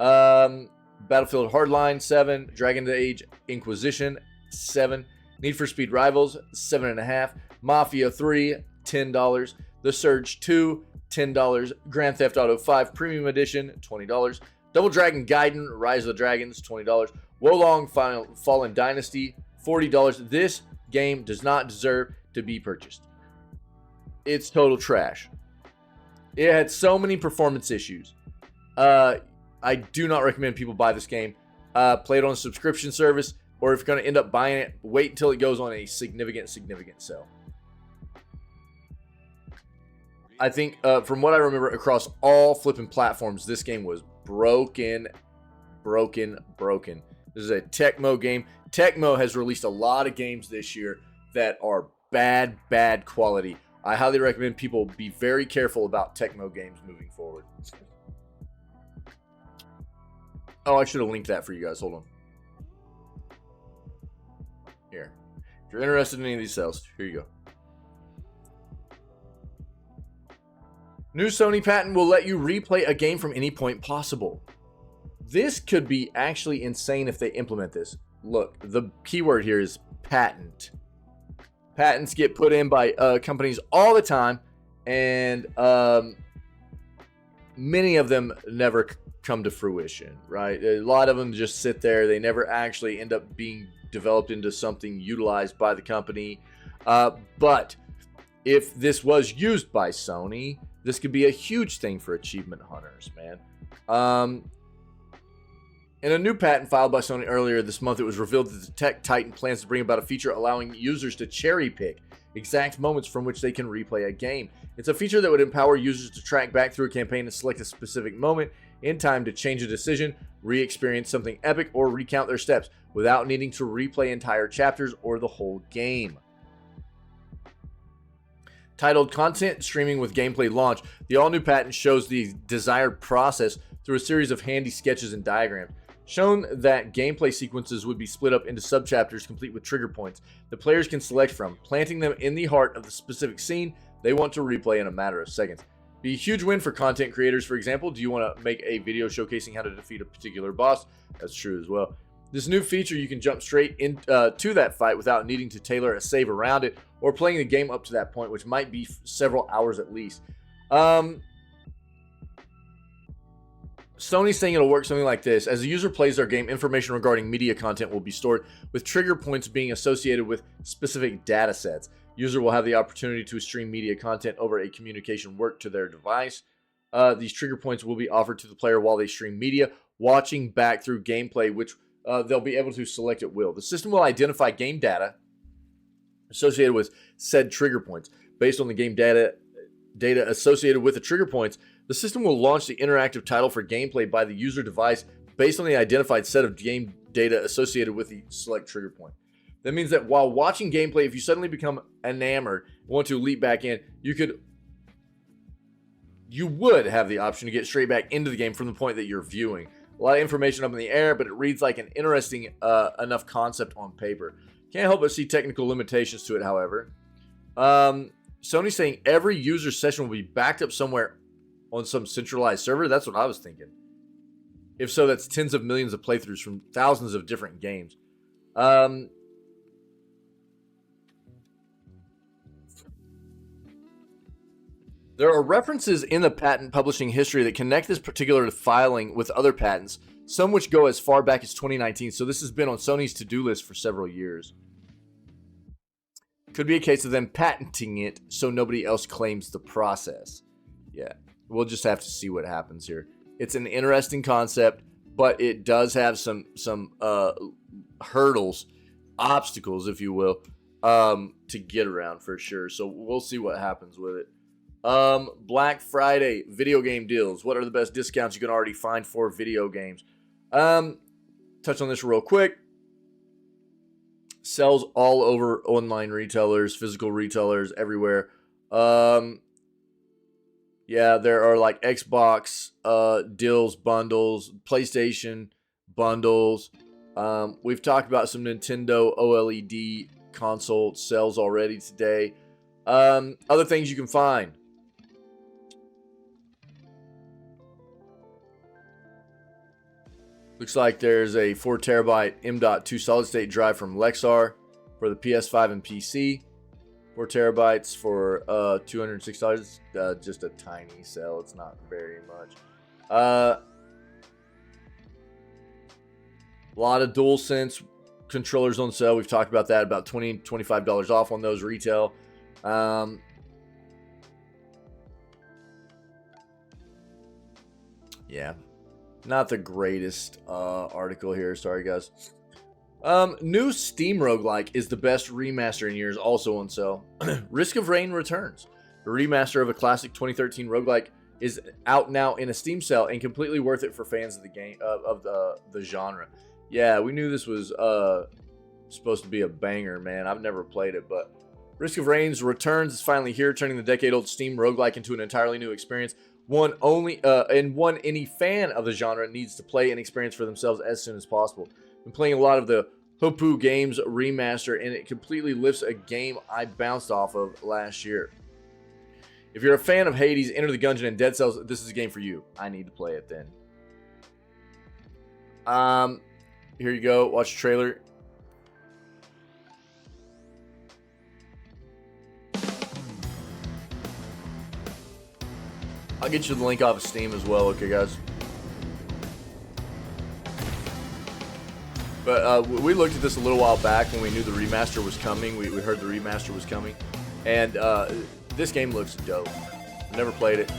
Battlefield Hardline, $7. Dragon Age Inquisition, $7. Need for Speed Rivals, $7.5. Mafia 3, $10. The Surge 2, $10. Grand Theft Auto 5 Premium Edition, $20. Double Dragon Gaiden Rise of the Dragons, $20. Wolong Fallen Dynasty, $40. This game does not deserve to be purchased. It's total trash. It had so many performance issues. I do not recommend people buy this game. Play it on a subscription service, or if you're going to end up buying it, wait until it goes on a significant sale. I think, from what I remember, across all flipping platforms, this game was broken. This is a Tecmo game. Tecmo has released a lot of games this year that are bad quality. I highly recommend people be very careful about Tecmo games moving forward. Oh, I should have linked that for you guys. Hold on. Here. If you're interested in any of these sales, here you go. New Sony patent will let you replay a game from any point possible. This could be actually insane if they implement this. Look, the keyword here is patent. Patents get put in by companies all the time, and many of them never come to fruition, right? A lot of them just sit there. They never actually end up being developed into something utilized by the company. But if this was used by Sony, this could be a huge thing for achievement hunters, man. In a new patent filed by Sony earlier this month, it was revealed that the tech titan plans to bring about a feature allowing users to cherry pick exact moments from which they can replay a game. It's a feature that would empower users to track back through a campaign and select a specific moment in time to change a decision, re-experience something epic, or recount their steps without needing to replay entire chapters or the whole game. Titled Content Streaming with Gameplay Launch, the all-new patent shows the desired process through a series of handy sketches and diagrams. Shown that gameplay sequences would be split up into subchapters complete with trigger points the players can select from, planting them in the heart of the specific scene they want to replay in a matter of seconds. Be a huge win for content creators, for example. Do you want to make a video showcasing how to defeat a particular boss? That's true as well. This new feature, you can jump straight to that fight without needing to tailor a save around it or playing the game up to that point, which might be several hours at least. Sony's saying it'll work something like this. As the user plays their game, information regarding media content will be stored, with trigger points being associated with specific data sets. User will have the opportunity to stream media content over a communication work to their device. These trigger points will be offered to the player while they stream media, watching back through gameplay, which they'll be able to select at will. The system will identify game data associated with said trigger points. Based on the game data associated with the trigger points, the system will launch the interactive title for gameplay by the user device based on the identified set of game data associated with the select trigger point. That means that while watching gameplay, if you suddenly become enamored and want to leap back in, you would have the option to get straight back into the game from the point that you're viewing. A lot of information up in the air, but it reads like an interesting enough concept on paper. Can't help but see technical limitations to it, however. Sony's saying every user session will be backed up somewhere on some centralized server. That's what I was thinking. If so, that's tens of millions of playthroughs from thousands of different games. There are references in the patent publishing history that connect this particular filing with other patents, some which go as far back as 2019. So this has been on Sony's to-do list for several years. Could be a case of them patenting it so nobody else claims the process. Yeah, we'll just have to see what happens here. It's an interesting concept, but it does have some hurdles, obstacles, if you will, to get around for sure. So we'll see what happens with it. Black Friday video game deals. What are the best discounts you can already find for video games? Touch on this real quick. Sells all over online retailers, physical retailers, everywhere. Yeah, there are like Xbox deals, bundles, PlayStation bundles. We've talked about some Nintendo OLED console sales already today. Other things you can find. Looks like there's a 4 terabyte M.2 solid state drive from Lexar for the PS5 and PC. 4 terabytes for $206. Just a tiny sale. It's not very much. A lot of DualSense controllers on sale. We've talked about that. About $20, $25 off on those retail. Yeah. Not the greatest article here. Sorry, guys. New Steam roguelike is the best remaster in years, also on sale. Risk of Rain returns. The remaster of a classic 2013 roguelike is out now in a Steam sale and completely worth it for fans of the game of the genre. Yeah, we knew this was supposed to be a banger, man. I've never played it, but Risk of Rain's returns is finally here, turning the decade-old Steam roguelike into an entirely new experience. One any fan of the genre needs to play and experience for themselves as soon as possible. Been playing a lot of the Hopoo Games remaster, and it completely lifts a game I bounced off of last year. If you're a fan of Hades, Enter the Gungeon, and Dead Cells, this is a game for you. I need to play it then. Here you go. Watch the trailer. I'll get you the link off of Steam as well, okay, guys? But we looked at this a little while back when we knew the remaster was coming. We heard the remaster was coming. And this game looks dope. Never played it.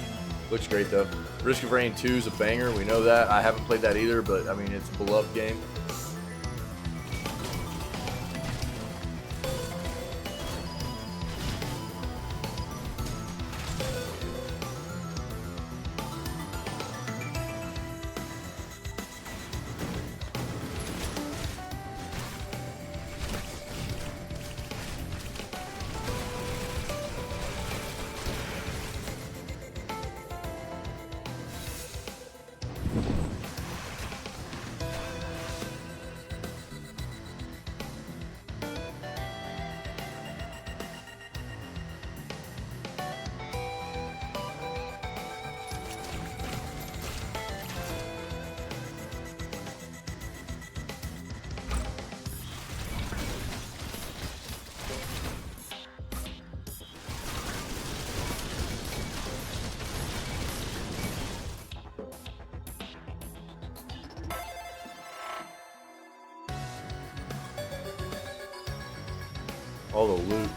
Looks great, though. Risk of Rain 2 is a banger. We know that. I haven't played that either, but, I mean, it's a beloved game. All the loot.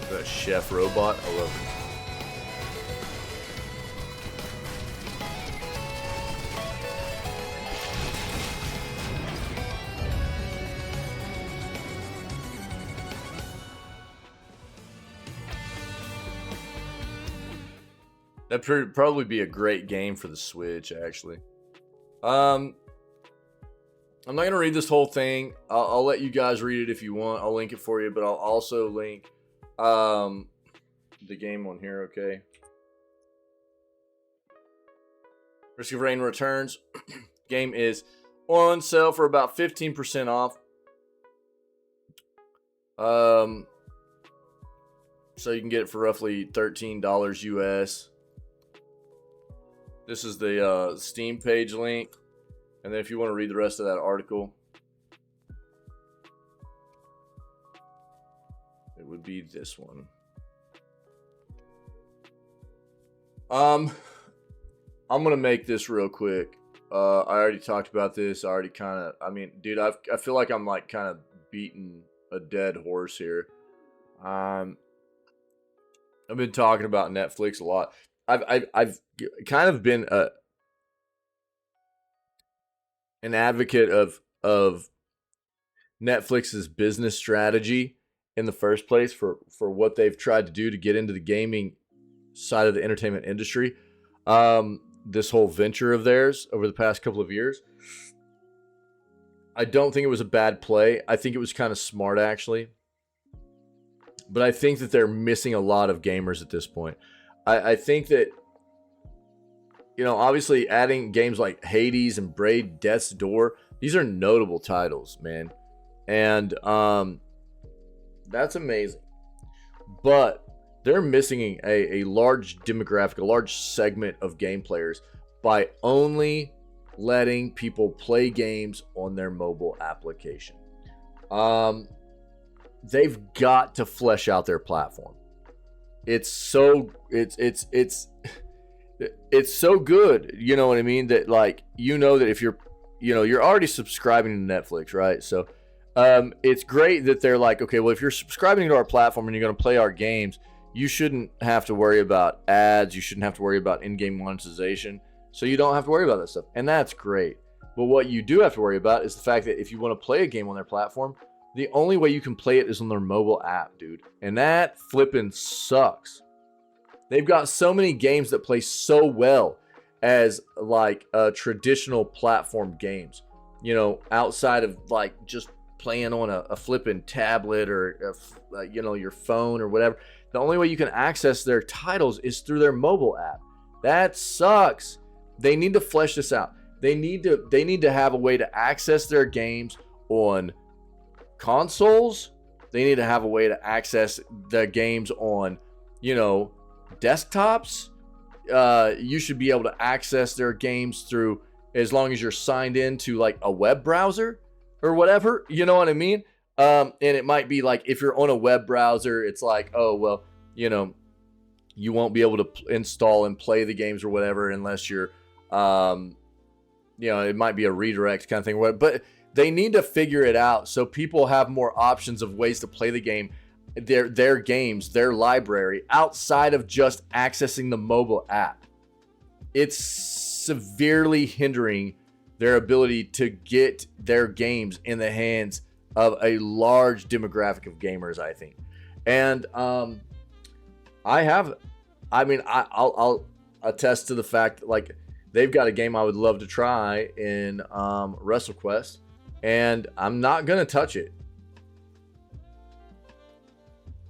The chef robot, I love it. That'd probably be a great game for the Switch, actually. I'm not going to read this whole thing. I'll let you guys read it if you want. I'll link it for you, but I'll also link the game on here, okay? Risk of Rain returns. Game is on sale for about 15% off. So you can get it for roughly $13 US. This is the Steam page link. And then if you want to read the rest of that article, it would be this one. I'm gonna make this real quick. I already talked about this. I already kind of, I mean, dude, I feel like I'm like kind of beating a dead horse here. I've been talking about Netflix a lot. I've kind of been an advocate of Netflix's business strategy in the first place for what they've tried to do to get into the gaming side of the entertainment industry. This whole venture of theirs over the past couple of years. I don't think it was a bad play. I think it was kind of smart, actually. But I think that they're missing a lot of gamers at this point. I think that, you know, obviously adding games like Hades and Braid, Death's Door, these are notable titles, man. And that's amazing. But they're missing a large demographic, a large segment of game players by only letting people play games on their mobile application. They've got to flesh out their platform. It's so good, you know what I mean? That, like, you know that if you're already subscribing to Netflix, right? So it's great that they're like, okay, well, if you're subscribing to our platform and you're going to play our games, you shouldn't have to worry about ads. You shouldn't have to worry about in-game monetization. So you don't have to worry about that stuff. And that's great. But what you do have to worry about is the fact that if you want to play a game on their platform, the only way you can play it is on their mobile app, dude. And that flipping sucks. They've got so many games that play so well as like traditional platform games. You know, outside of like just playing on a flipping tablet or your phone or whatever. The only way you can access their titles is through their mobile app. That sucks. They need to flesh this out. They need to have a way to access their games on consoles. They need to have a way to access the games on, desktops. You should be able to access their games through, as long as you're signed into like a web browser or whatever, you know what I mean? And it might be like, if you're on a web browser, it's like, oh, well, you won't be able to install and play the games or whatever unless you're, it might be a redirect kind of thing. But they need to figure it out so people have more options of ways to play the game, their games, their library, outside of just accessing the mobile app. It's severely hindering their ability to get their games in the hands of a large demographic of gamers, I think. And I'll attest to the fact that, like, they've got a game I would love to try in WrestleQuest, and I'm not gonna touch it.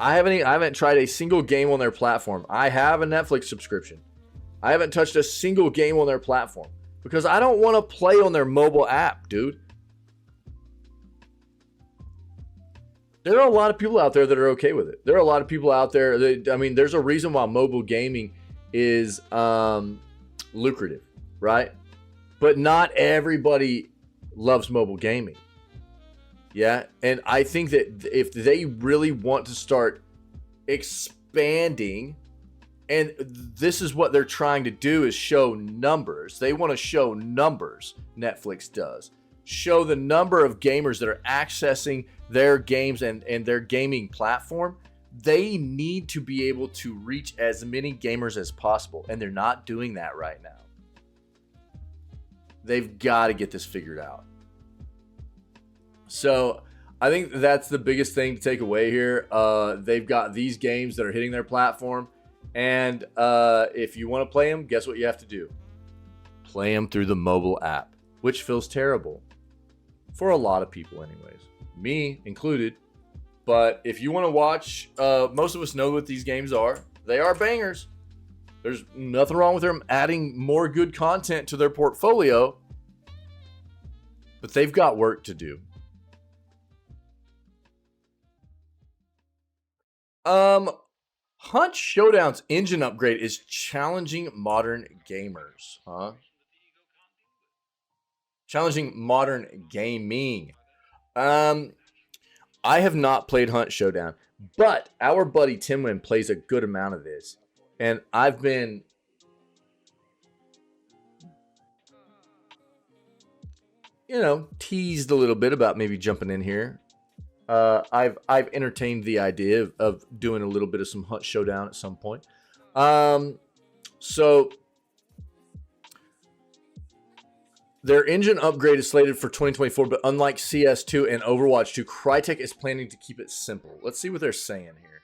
I haven't tried a single game on their platform. I have a Netflix subscription. I haven't touched a single game on their platform because I don't want to play on their mobile app, dude. There are a lot of people out there that are okay with it. There are a lot of people out there that, there's a reason why mobile gaming is lucrative, right? But not everybody loves mobile gaming. Yeah, and I think that if they really want to start expanding, and this is what they're trying to do, is show numbers. They want to show numbers, Netflix does. Show the number of gamers that are accessing their games and their gaming platform. They need to be able to reach as many gamers as possible, and they're not doing that right now. They've got to get this figured out. So I think that's the biggest thing to take away here. They've got these games that are hitting their platform, and if you want to play them, guess what you have to do? Play them through the mobile app, which feels terrible for a lot of people anyways, me included. But if you want to watch, most of us know what these games are. They are bangers. There's nothing wrong with them adding more good content to their portfolio, but they've got work to do. Hunt Showdown's engine upgrade is challenging modern gamers, huh? Challenging modern gaming. I have not played Hunt Showdown, but our buddy Timwin plays a good amount of this. And I've been teased a little bit about maybe jumping in here. I've entertained the idea of doing a little bit of some Hunt Showdown at some point. So their engine upgrade is slated for 2024, but unlike CS2 and Overwatch 2, Crytek is planning to keep it simple. Let's see what they're saying here.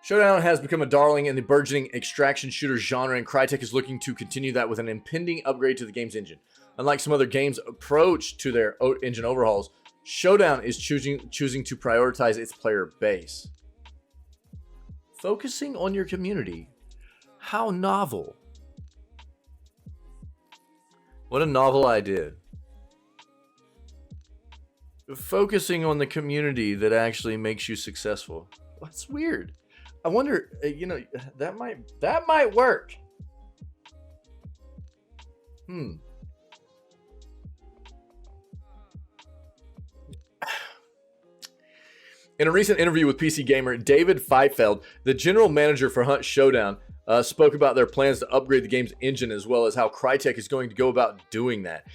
Showdown has become a darling in the burgeoning extraction shooter genre, and Crytek is looking to continue that with an impending upgrade to the game's engine. Unlike some other games' approach to their engine overhauls, Showdown is choosing to prioritize its player base. Focusing on your community. How novel. What a novel idea. Focusing on the community that actually makes you successful. That's weird. I wonder, that might work. In a recent interview with PC Gamer, David Feifeld, the general manager for Hunt Showdown, spoke about their plans to upgrade the game's engine as well as how Crytek is going to go about doing that.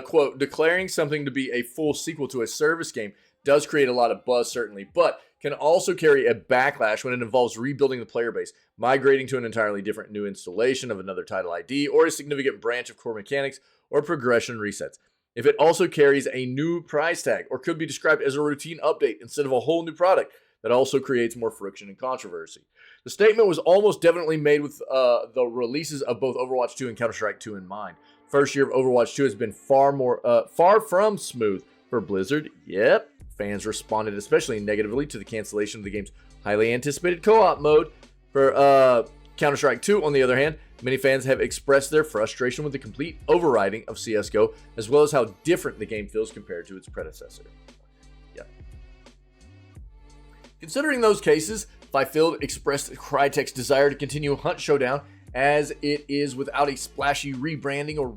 Quote, declaring something to be a full sequel to a service game does create a lot of buzz, certainly, but can also carry a backlash when it involves rebuilding the player base, migrating to an entirely different new installation of another title ID, or a significant branch of core mechanics or progression resets. If it also carries a new price tag, or could be described as a routine update instead of a whole new product, that also creates more friction and controversy. The statement was almost definitely made with the releases of both Overwatch 2 and Counter-Strike 2 in mind. First year of Overwatch 2 has been far from smooth for Blizzard. Yep, fans responded especially negatively to the cancellation of the game's highly anticipated co-op mode. For Counter-Strike 2, on the other hand, many fans have expressed their frustration with the complete overriding of CSGO, as well as how different the game feels compared to its predecessor. Yep. Considering those cases, Feifeld expressed Crytek's desire to continue Hunt Showdown as it is without a splashy rebranding or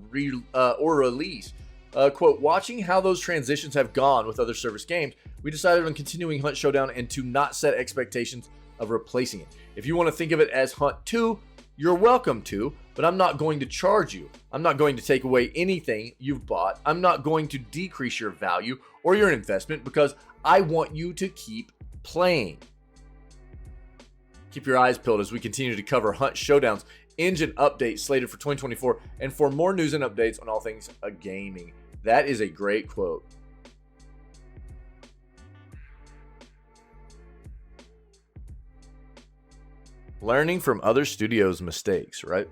release. Quote, watching how those transitions have gone with other service games, we decided on continuing Hunt Showdown and to not set expectations of replacing it. If you want to think of it as Hunt 2, you're welcome to, but I'm not going to charge you. I'm not going to take away anything you've bought. I'm not going to decrease your value or your investment because I want you to keep playing. Keep your eyes peeled as we continue to cover Hunt Showdown's engine update slated for 2024 and for more news and updates on all things gaming. That is a great quote. Learning from other studios' mistakes, right?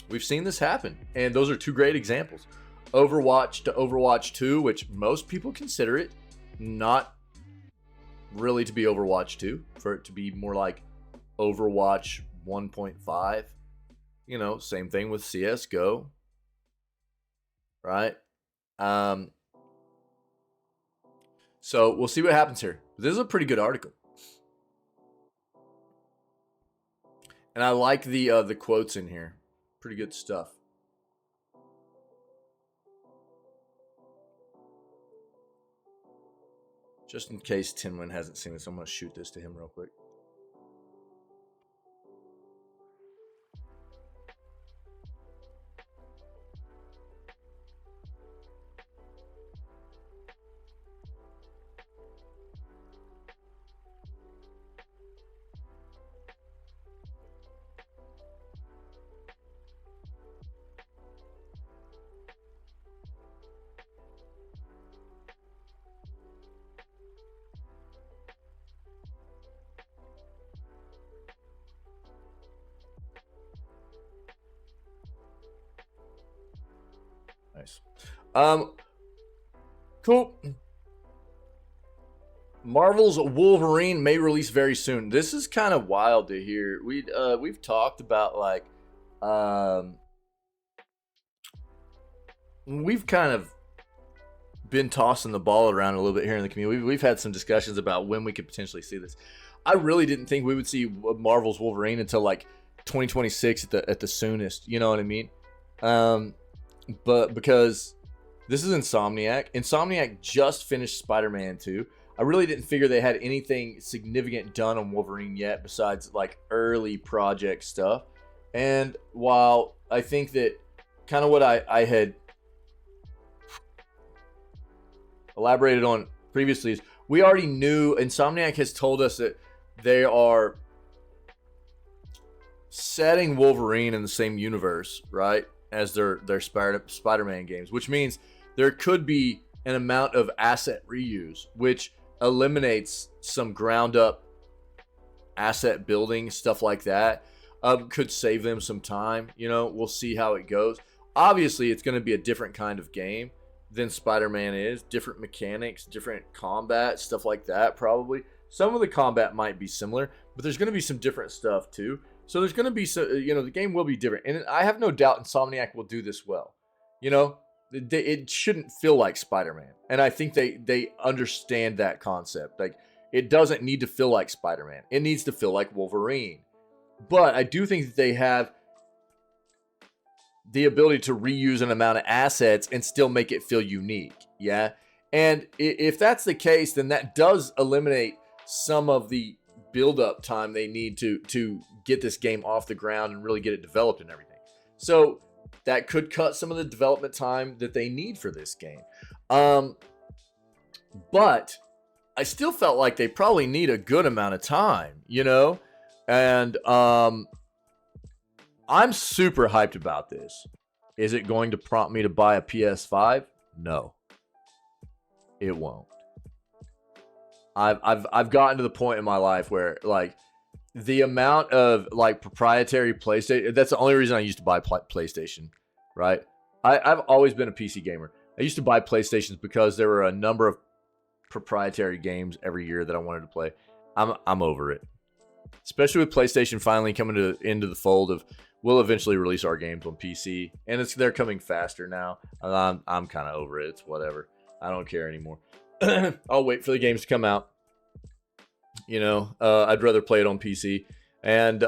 We've seen this happen, and those are two great examples. Overwatch to Overwatch 2, which most people consider it not really to be Overwatch 2, for it to be more like Overwatch 1.5. You know, same thing with CSGO, right? So we'll see what happens here. This is a pretty good article. And I like the quotes in here. Pretty good stuff. Just in case Timlin hasn't seen this, I'm going to shoot this to him real quick. Nice. Cool. Marvel's Wolverine may release very soon. This is kind of wild to hear. We've talked about like we've kind of been tossing the ball around a little bit here in the community. We've had some discussions about when we could potentially see this. I really didn't think we would see Marvel's Wolverine until like 2026 at the soonest. You know what I mean? But because this is Insomniac just finished Spider-Man 2. I really didn't figure they had anything significant done on Wolverine yet besides like early project stuff. And while I think that kind of what I had elaborated on previously is we already knew Insomniac has told us that they are setting Wolverine in the same universe, right, as their Spider-Man games, which means there could be an amount of asset reuse, which eliminates some ground up asset building, stuff like that. Could save them some time. You know, we'll see how it goes. Obviously, it's going to be a different kind of game than Spider-Man is. Different mechanics, different combat, stuff like that, probably. Some of the combat might be similar, but there's going to be some different stuff, too. So there's going to be some, you know, the game will be different. And I have no doubt Insomniac will do this well. You know, it shouldn't feel like Spider-Man. And I think they understand that concept. Like, it doesn't need to feel like Spider-Man. It needs to feel like Wolverine. But I do think that they have the ability to reuse an amount of assets and still make it feel unique. Yeah. And if that's the case, then that does eliminate some of the build-up time they need to get this game off the ground and really get it developed and everything. So that could cut some of the development time that they need for this game. But I still felt like they probably need a good amount of time, you know? And I'm super hyped about this. Is it going to prompt me to buy a PS5? No. It won't. I've gotten to the point in my life where like the amount of like proprietary PlayStation, that's the only reason I used to buy PlayStation, right? I've always been a PC gamer. I used to buy PlayStations because there were a number of proprietary games every year that I wanted to play. I'm over it. Especially with PlayStation finally coming into the fold of we'll eventually release our games on PC, and they're coming faster now. I'm kind of over it. It's whatever. I don't care anymore. I'll wait for the games to come out. You know, I'd rather play it on PC. And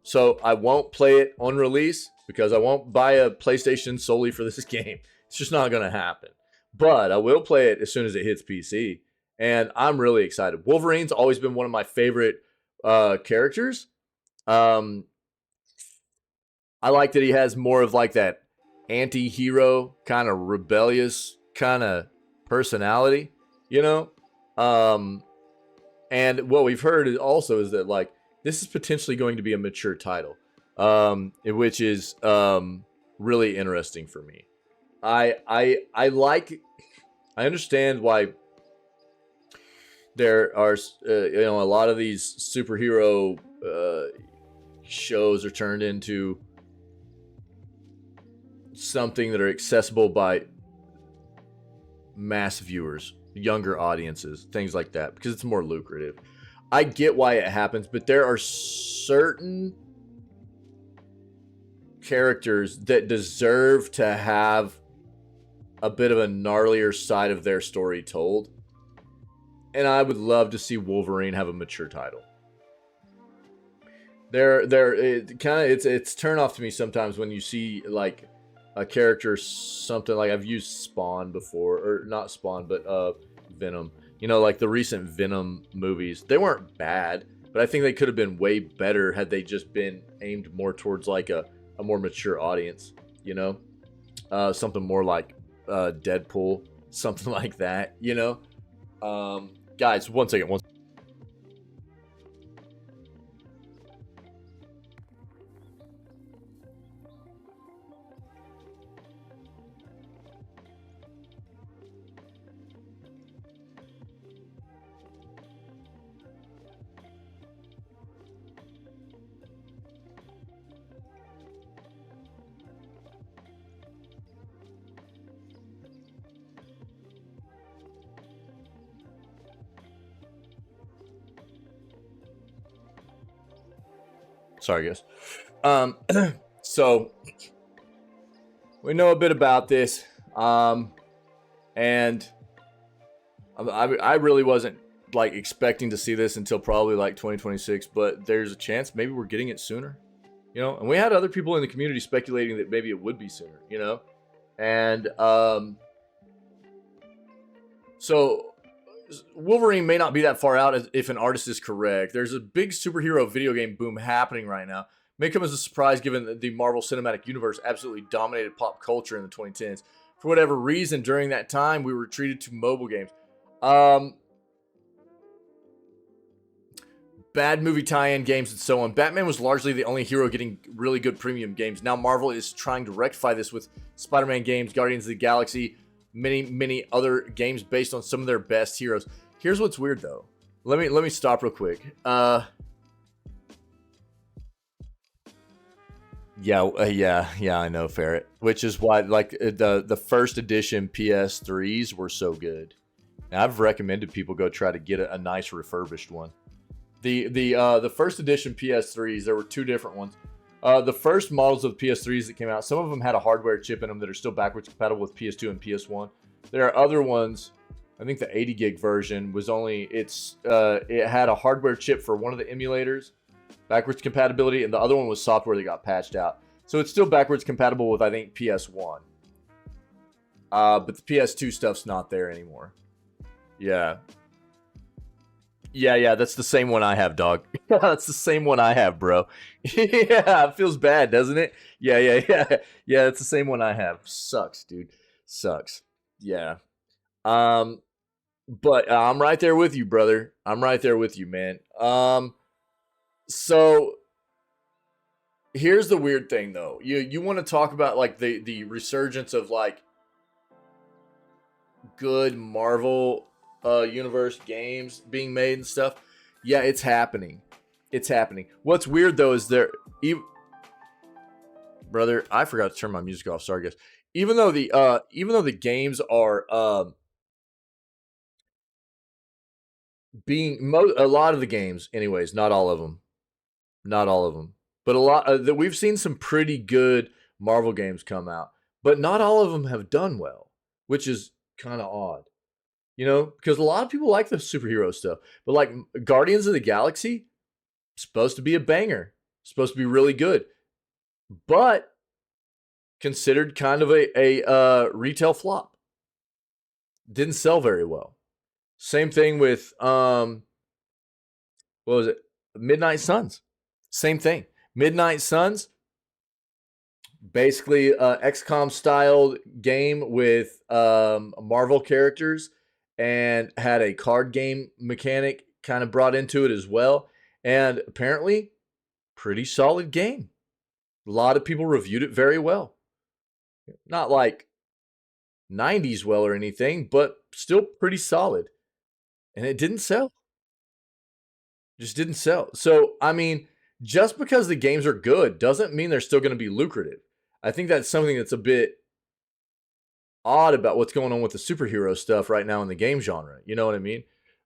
so I won't play it on release because I won't buy a PlayStation solely for this game. It's just not going to happen. But I will play it as soon as it hits PC. And I'm really excited. Wolverine's always been one of my favorite characters. I like that he has more of like that anti-hero kind of rebellious kind of personality, you know? And what we've heard is also is that like this is potentially going to be a mature title, which is really interesting for me. I understand why there are you know, a lot of these superhero shows are turned into something that are accessible by mass viewers, younger audiences, things like that, because it's more lucrative. I get why it happens, but there are certain characters that deserve to have a bit of a gnarlier side of their story told. And I would love to see Wolverine have a mature title. It's turn off to me sometimes when you see like a character, something like I've used Spawn before, or not Spawn, but Venom. You know, like the recent Venom movies, they weren't bad, but I think they could have been way better had they just been aimed more towards like a more mature audience. You know, something more like Deadpool, something like that. You know, guys, one second. Sorry, guys. So we know a bit about this, and I really wasn't like expecting to see this until probably like 2026, but there's a chance maybe we're getting it sooner, you know. And we had other people in the community speculating that maybe it would be sooner, you know. And so Wolverine may not be that far out if an artist is correct. There's a big superhero video game boom happening right now. May come as a surprise given that the Marvel Cinematic Universe absolutely dominated pop culture in the 2010s. For whatever reason, during that time, we retreated to mobile games. Bad movie tie-in games and so on. Batman was largely the only hero getting really good premium games. Now Marvel is trying to rectify this with Spider-Man games, Guardians of the Galaxy, many other games based on some of their best heroes. Here's what's weird though. Let me stop real quick. Yeah, I know, Ferret. Which is why, like, the first edition PS3s were so good. Now, I've recommended people go try to get a nice refurbished one. The first edition PS3s, there were two different ones. The first models of PS3s that came out, some of them had a hardware chip in them that are still backwards compatible with PS2 and PS1. There are other ones. I think the 80 gig version was only it had a hardware chip for one of the emulators, backwards compatibility, and the other one was software that got patched out. So it's still backwards compatible with, I think, PS1. But the PS2 stuff's not there anymore. Yeah. Yeah, that's the same one I have, dog. That's the same one I have, bro. Yeah, it feels bad, doesn't it? Yeah. Yeah, it's the same one I have. Sucks, dude. Sucks. Yeah. But I'm right there with you, brother. I'm right there with you, man. So here's the weird thing, though. You want to talk about like the resurgence of like good Marvel universe games being made and stuff. Yeah, it's happening. It's happening. What's weird though is brother, I forgot to turn my music off. Sorry, guys. Even though the games are a lot of the games, anyways, not all of them, but a lot that we've seen some pretty good Marvel games come out, but not all of them have done well, which is kind of odd. You know, because a lot of people like the superhero stuff, but like Guardians of the Galaxy, supposed to be a banger, supposed to be really good, but considered kind of a retail flop. Didn't sell very well. Same thing with what was it? Midnight Suns. Same thing. Midnight Suns, basically XCOM styled game with Marvel characters, and had a card game mechanic kind of brought into it as well. And apparently, pretty solid game. A lot of people reviewed it very well. Not like 90s well or anything, but still pretty solid. And it didn't sell. Just didn't sell. So, I mean, just because the games are good doesn't mean they're still going to be lucrative. I think that's something that's a bit odd about what's going on with the superhero stuff right now in the game genre. You know what I mean?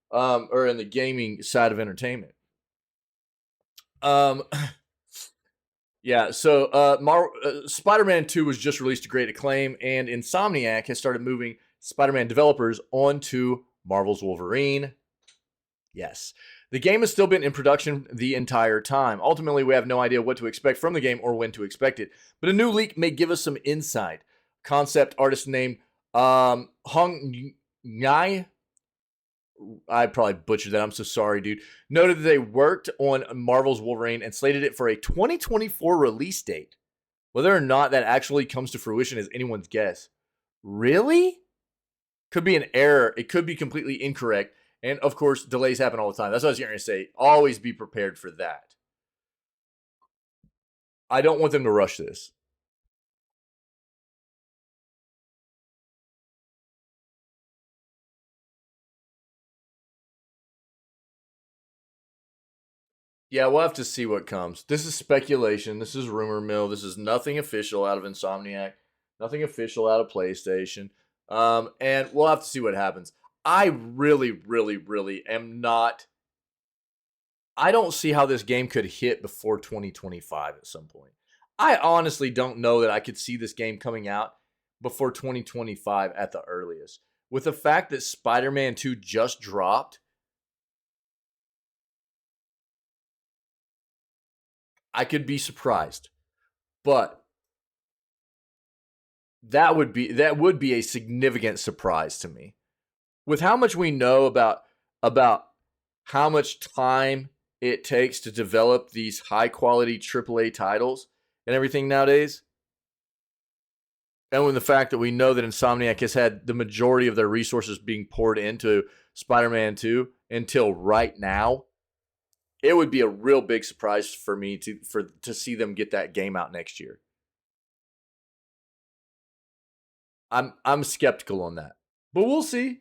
Or in the gaming side of entertainment. Yeah, so Spider-Man 2 was just released to great acclaim, and Insomniac has started moving Spider-Man developers onto Marvel's Wolverine. Yes. The game has still been in production the entire time. Ultimately, we have no idea what to expect from the game or when to expect it, but a new leak may give us some insight. Concept artist named Hong Nhai, I probably butchered that. I'm so sorry, dude. Noted that they worked on Marvel's Wolverine and slated it for a 2024 release date. Whether or not that actually comes to fruition is anyone's guess. Really? Could be an error. It could be completely incorrect. And of course, delays happen all the time. That's what I was going to say. Always be prepared for that. I don't want them to rush this. Yeah, we'll have to see what comes. This is speculation. This is rumor mill. This is nothing official out of Insomniac. Nothing official out of PlayStation. And we'll have to see what happens. I really am not. I don't see how this game could hit before 2025 at some point. I honestly don't know that I could see this game coming out before 2025 at the earliest. With the fact that Spider-Man 2 just dropped, I could be surprised. But that would be a significant surprise to me. With how much we know about how much time it takes to develop these high quality AAA titles and everything nowadays, and with the fact that we know that Insomniac has had the majority of their resources being poured into Spider-Man 2 until right now, it would be a real big surprise for me to see them get that game out next year. I'm skeptical on that, but we'll see.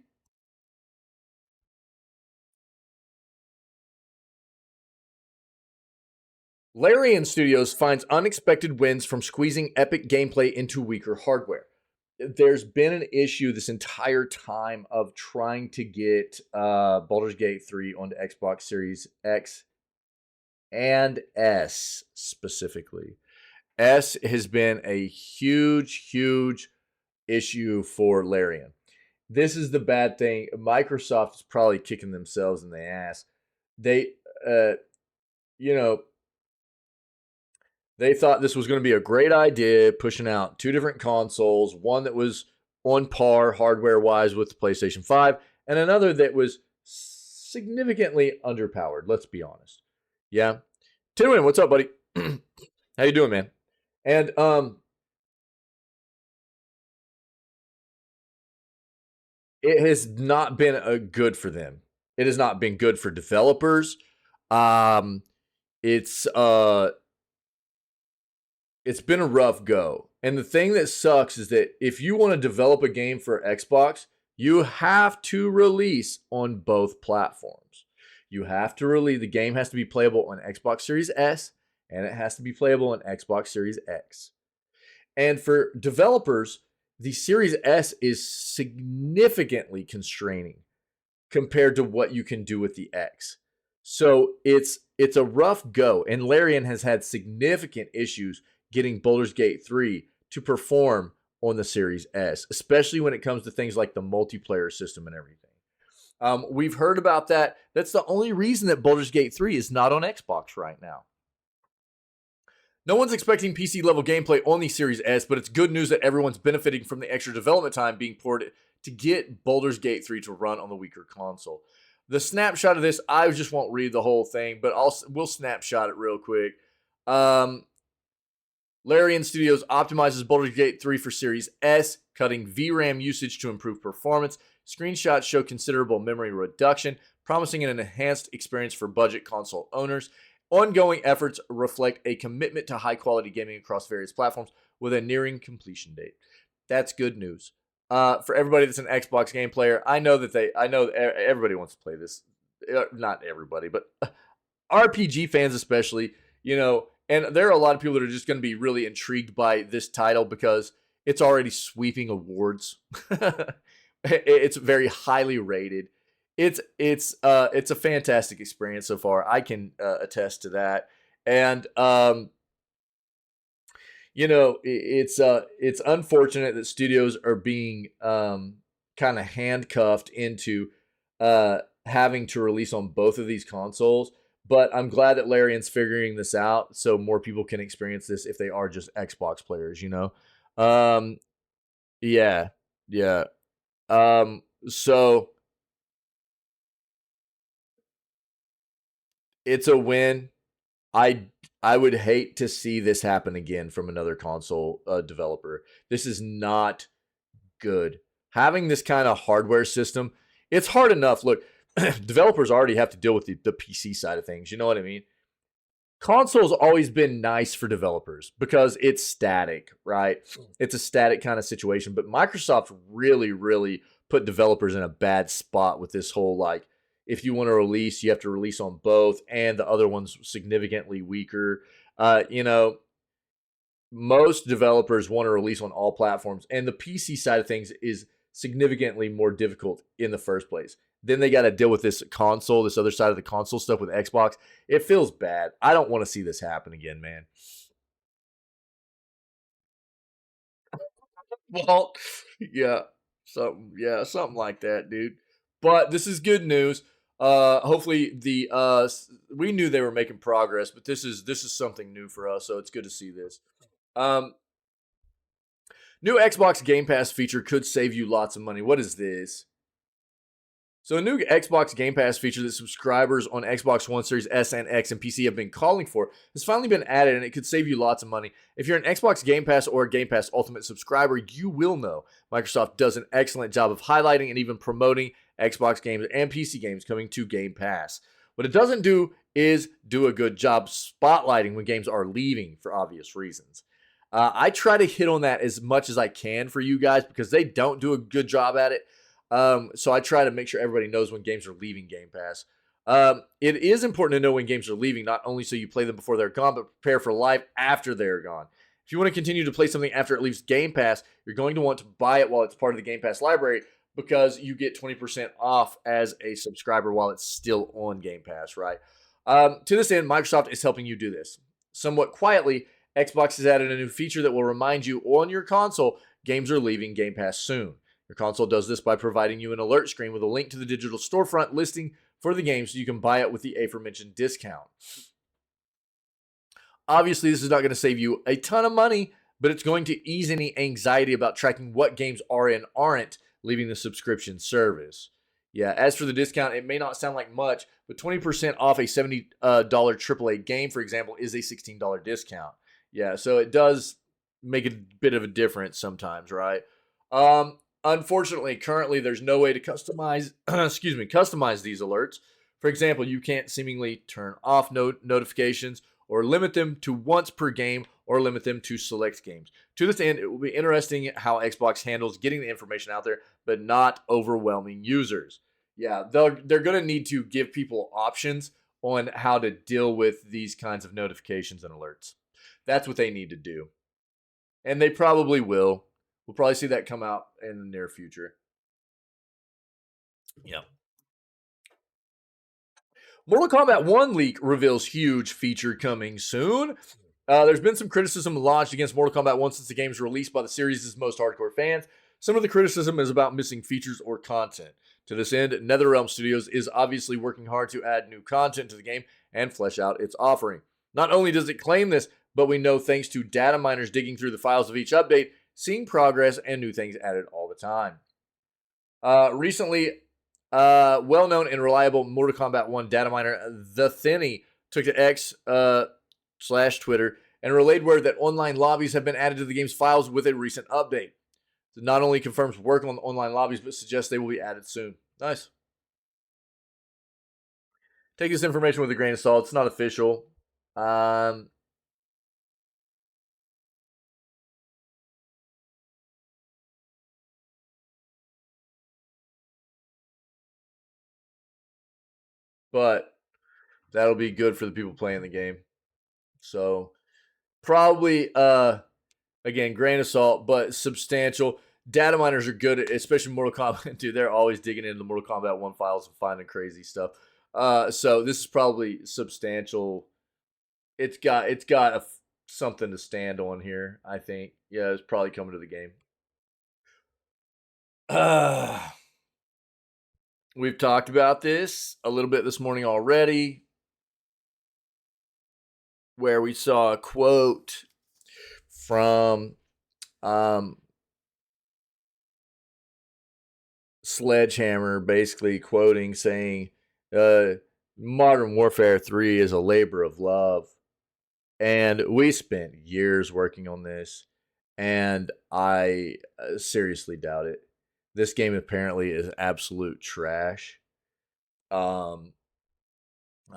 Larian Studios finds unexpected wins from squeezing epic gameplay into weaker hardware. There's been an issue this entire time of trying to get Baldur's Gate 3 onto Xbox Series X and S specifically. S has been a huge, huge issue for Larian. This is the bad thing. Microsoft is probably kicking themselves in the ass. They, they thought this was going to be a great idea, pushing out two different consoles, one that was on par hardware-wise with the PlayStation 5, and another that was significantly underpowered, let's be honest. Yeah. Tidwin, what's up, buddy? How you doing, man? And it has not been good for them. It has not been good for developers. It's been a rough go. And the thing that sucks is that if you want to develop a game for Xbox, you have to release on both platforms. You have to release, the game has to be playable on Xbox Series S, and it has to be playable on Xbox Series X. And for developers, the Series S is significantly constraining compared to what you can do with the X. So it's a rough go, and Larian has had significant issues getting Baldur's Gate 3 to perform on the Series S, especially when it comes to things like the multiplayer system and everything. We've heard about that. That's the only reason that Baldur's Gate 3 is not on Xbox right now. No one's expecting PC level gameplay on the Series S, but it's good news that everyone's benefiting from the extra development time being poured to get Baldur's Gate 3 to run on the weaker console. The snapshot of this, I just won't read the whole thing, but we'll snapshot it real quick. Larian Studios optimizes Baldur's Gate 3 for Series S, cutting VRAM usage to improve performance. Screenshots show considerable memory reduction, promising an enhanced experience for budget console owners. Ongoing efforts reflect a commitment to high-quality gaming across various platforms with a nearing completion date. That's good news. For everybody that's an Xbox game player, I know everybody wants to play this. Not everybody, but RPG fans especially, and there are a lot of people that are just going to be really intrigued by this title because it's already sweeping awards. It's very highly rated. It's a fantastic experience so far. I can attest to that. And it's unfortunate that studios are being kind of handcuffed into having to release on both of these consoles. But I'm glad that Larian's figuring this out so more people can experience this if they are just Xbox players, Yeah. So it's a win. I would hate to see this happen again from another console developer. This is not good. Having this kind of hardware system, it's hard enough. Look, developers already have to deal with the PC side of things. You know what I mean? Console's always been nice for developers because it's static, right? It's a static kind of situation. But Microsoft really, really put developers in a bad spot with this whole, if you want to release, you have to release on both, and the other one's significantly weaker. Most developers want to release on all platforms, and the PC side of things is significantly more difficult in the first place. then they got to deal with this console, this other side of the console stuff with Xbox. It feels bad. I don't want to see this happen again, man. Well, yeah, something like that, dude. But this is good news. Hopefully we knew they were making progress, but this is something new for us, so it's good to see this. Um, New Xbox Game Pass feature could save you lots of money. What is this? So a new Xbox Game Pass feature that subscribers on Xbox One, Series S and X and PC have been calling for has finally been added, and it could save you lots of money. If you're an Xbox Game Pass or a Game Pass Ultimate subscriber, you will know Microsoft does an excellent job of highlighting and even promoting Xbox games and PC games coming to Game Pass. What it doesn't do is do a good job spotlighting when games are leaving for obvious reasons. I try to hit on that as much as I can for you guys because they don't do a good job at it. So I try to make sure everybody knows when games are leaving Game Pass. It is important to know when games are leaving, not only so you play them before they're gone, but prepare for life after they're gone. If you want to continue to play something after it leaves Game Pass, you're going to want to buy it while it's part of the Game Pass library because you get 20% off as a subscriber while it's still on Game Pass, right? To this end, Microsoft is helping you do this. Somewhat quietly, Xbox has added a new feature that will remind you on your console games are leaving Game Pass soon. Your console does this by providing you an alert screen with a link to the digital storefront listing for the game so you can buy it with the aforementioned discount. Obviously, this is not going to save you a ton of money, but it's going to ease any anxiety about tracking what games are and aren't leaving the subscription service. Yeah, as for the discount, it may not sound like much, but 20% off a $70 AAA game, for example, is a $16 discount. Yeah, so it does make a bit of a difference sometimes, right? Unfortunately, currently there's no way to customize customize these alerts. For example, you can't seemingly turn off notifications or limit them to once per game or limit them to select games. To this end, it will be interesting how Xbox handles getting the information out there, but not overwhelming users. Yeah, they're going to need to give people options on how to deal with these kinds of notifications and alerts. That's what they need to do. And they probably will. We'll probably see that come out in the near future. Yeah. Mortal Kombat 1 leak reveals huge feature coming soon. There's been some criticism launched against Mortal Kombat 1 since the game was released by the series' most hardcore fans. Some of the criticism is about missing features or content. To this end, NetherRealm Studios is obviously working hard to add new content to the game and flesh out its offering. Not only does it claim this, but we know thanks to data miners digging through the files of each update, seeing progress and new things added all the time. Recently, well-known and reliable Mortal Kombat 1 data miner, The Thinny, took to X / Twitter and relayed word that online lobbies have been added to the game's files with a recent update. It not only confirms work on online lobbies, but suggests they will be added soon. Nice. Take this information with a grain of salt. It's not official. But that'll be good for the people playing the game. So probably again, grain of salt, but substantial. Data miners are good at, especially Mortal Kombat, dude. They're always digging into the Mortal Kombat 1 files and finding crazy stuff. So this is probably substantial. It's got something to stand on here, I think. Yeah, it's probably coming to the game. We've talked about this a little bit this morning already, where we saw a quote from Sledgehammer, basically quoting saying, Modern Warfare 3 is a labor of love. And we spent years working on this, and I seriously doubt it. This game apparently is absolute trash. I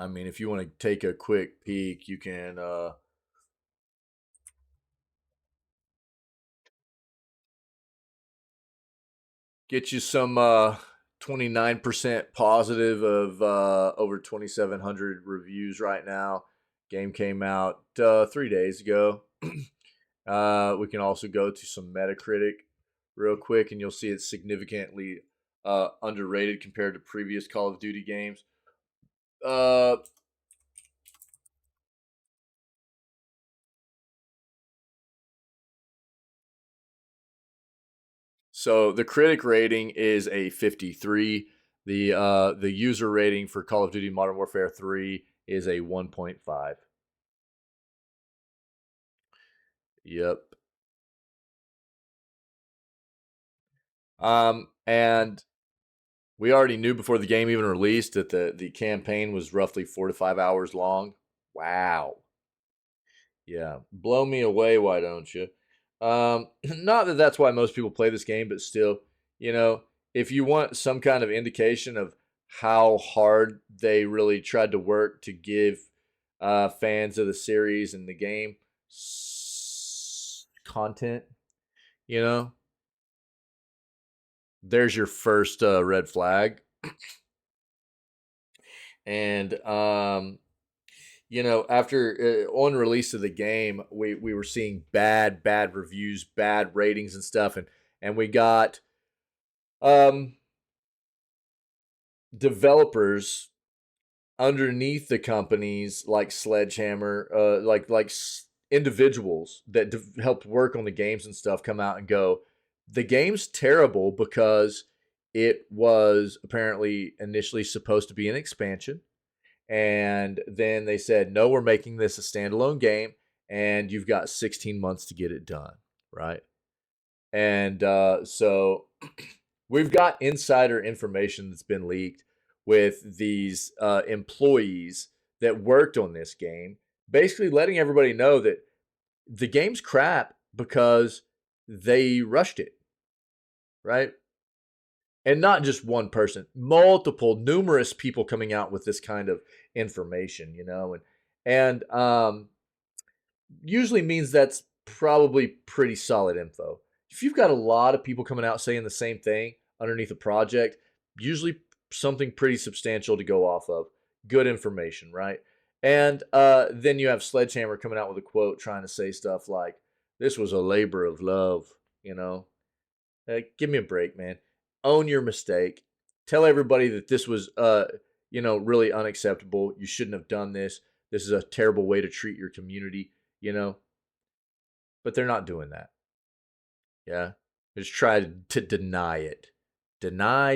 mean, if you want to take a quick peek, you can get you some 29% positive of over 2,700 reviews right now. Game came out 3 days ago. We can also go to some Metacritic real quick, and you'll see it's significantly underrated compared to previous Call of Duty games. Uh, so the critic rating is a 53. The user rating for Call of Duty Modern Warfare 3 is a 1.5. Yep. And we already knew before the game even released that the campaign was roughly 4 to 5 hours long. Wow. Yeah, blow me away, why don't you? Not that that's why most people play this game, but still, if you want some kind of indication of how hard they really tried to work to give fans of the series and the game content, there's your first red flag. And after on release of the game, we were seeing bad reviews, bad ratings and stuff, and we got developers underneath the companies like Sledgehammer, like individuals that helped work on the games and stuff come out and go, the game's terrible because it was apparently initially supposed to be an expansion. And then they said, no, we're making this a standalone game, and you've got 16 months to get it done, right? And so we've got insider information that's been leaked with these employees that worked on this game, basically letting everybody know that the game's crap because they rushed it, right? And not just one person, numerous people coming out with this kind of information, and usually means that's probably pretty solid info. If you've got a lot of people coming out saying the same thing underneath a project, usually something pretty substantial to go off of. Good information, right? And then you have Sledgehammer coming out with a quote trying to say stuff like, this was a labor of love, give me a break, man. Own your mistake. Tell everybody that this was, really unacceptable. You shouldn't have done this. This is a terrible way to treat your community, But they're not doing that. Yeah. They just try to deny it. Deny.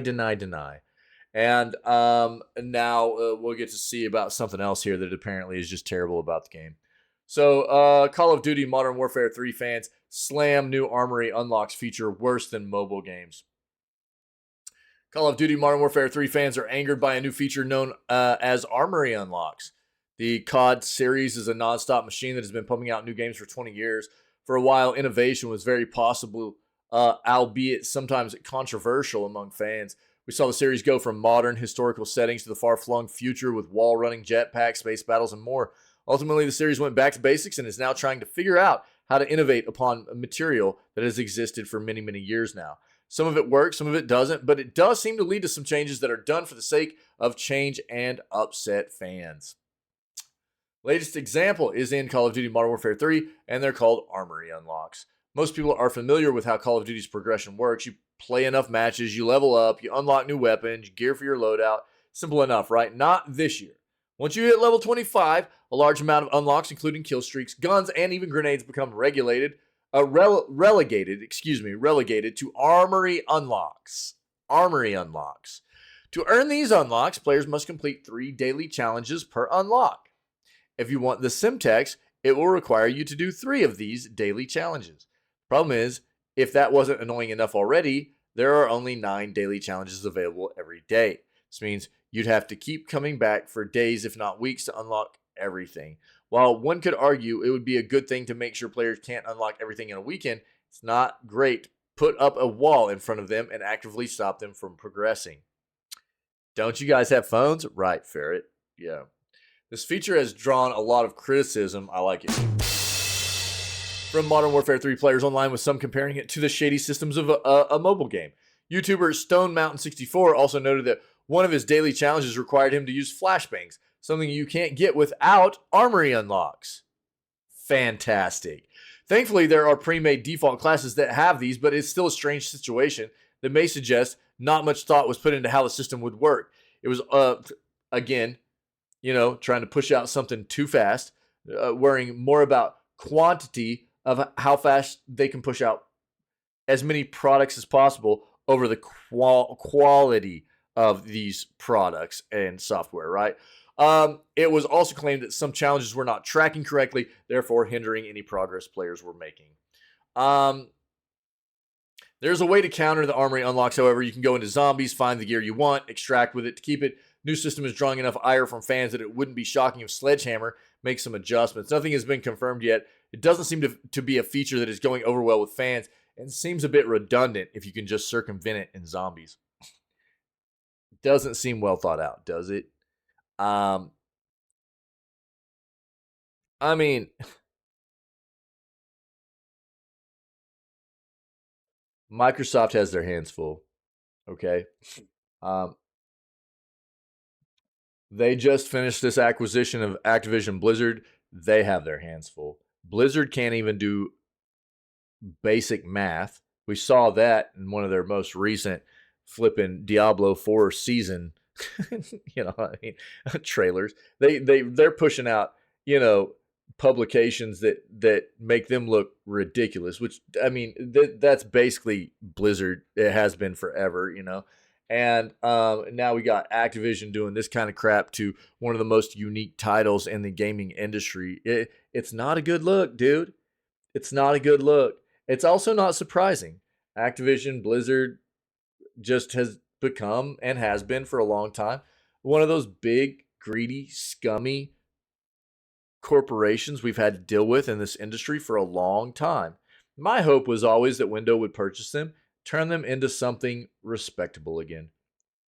And now we'll get to see about something else here that apparently is just terrible about the game. So, Call of Duty Modern Warfare 3 fans slam new Armory unlocks feature worse than mobile games. Call of Duty Modern Warfare 3 fans are angered by a new feature known as Armory Unlocks. The COD series is a non-stop machine that has been pumping out new games for 20 years. For a while, innovation was very possible, albeit sometimes controversial among fans. We saw the series go from modern historical settings to the far-flung future with wall-running jetpacks, space battles, and more. Ultimately, the series went back to basics and is now trying to figure out how to innovate upon material that has existed for many, many years now. Some of it works, some of it doesn't, but it does seem to lead to some changes that are done for the sake of change and upset fans. Latest example is in Call of Duty Modern Warfare 3, and they're called Armory Unlocks. Most people are familiar with how Call of Duty's progression works. You play enough matches, you level up, you unlock new weapons, you gear for your loadout. Simple enough, right? Not this year. Once you hit level 25, a large amount of unlocks, including kill streaks, guns, and even grenades become relegated to Armory Unlocks. Armory Unlocks. To earn these unlocks, players must complete 3 daily challenges per unlock. If you want the Simtex, it will require you to do 3 of these daily challenges. Problem is, if that wasn't annoying enough already, there are only 9 daily challenges available every day. This means you'd have to keep coming back for days, if not weeks, to unlock everything. While one could argue it would be a good thing to make sure players can't unlock everything in a weekend, it's not great. Put up a wall in front of them and actively stop them from progressing. Don't you guys have phones? Right, Ferret. Yeah. This feature has drawn a lot of criticism. I like it. From Modern Warfare 3 players online, with some comparing it to the shady systems of a mobile game. YouTuber Stone Mountain 64 also noted that one of his daily challenges required him to use flashbangs, something you can't get without Armory Unlocks. Fantastic. Thankfully, there are pre-made default classes that have these, but it's still a strange situation that may suggest not much thought was put into how the system would work. It was, again, trying to push out something too fast, worrying more about quantity of how fast they can push out as many products as possible over the quality of these products and software, right? It was also claimed that some challenges were not tracking correctly, therefore hindering any progress players were making. There's a way to counter the armory unlocks, however. You can go into zombies, find the gear you want, extract with it to keep it. New system is drawing enough ire from fans that it wouldn't be shocking if Sledgehammer makes some adjustments. Nothing has been confirmed yet. It doesn't seem to be a feature that is going over well with fans and seems a bit redundant if you can just circumvent it in zombies. Doesn't seem well thought out, does it? I mean, Microsoft has their hands full, okay? They just finished this acquisition of Activision Blizzard. They have their hands full. Blizzard can't even do basic math. We saw that in one of their most recent flipping Diablo 4 season, trailers. They're pushing out, publications that make them look ridiculous, which that's basically Blizzard. It has been forever, And now we got Activision doing this kind of crap to one of the most unique titles in the gaming industry. It's not a good look, dude. It's not a good look. It's also not surprising. Activision, Blizzard just has become and has been for a long time one of those big, greedy, scummy corporations we've had to deal with in this industry for a long time. My hope was always that Windows would purchase them, turn them into something respectable again.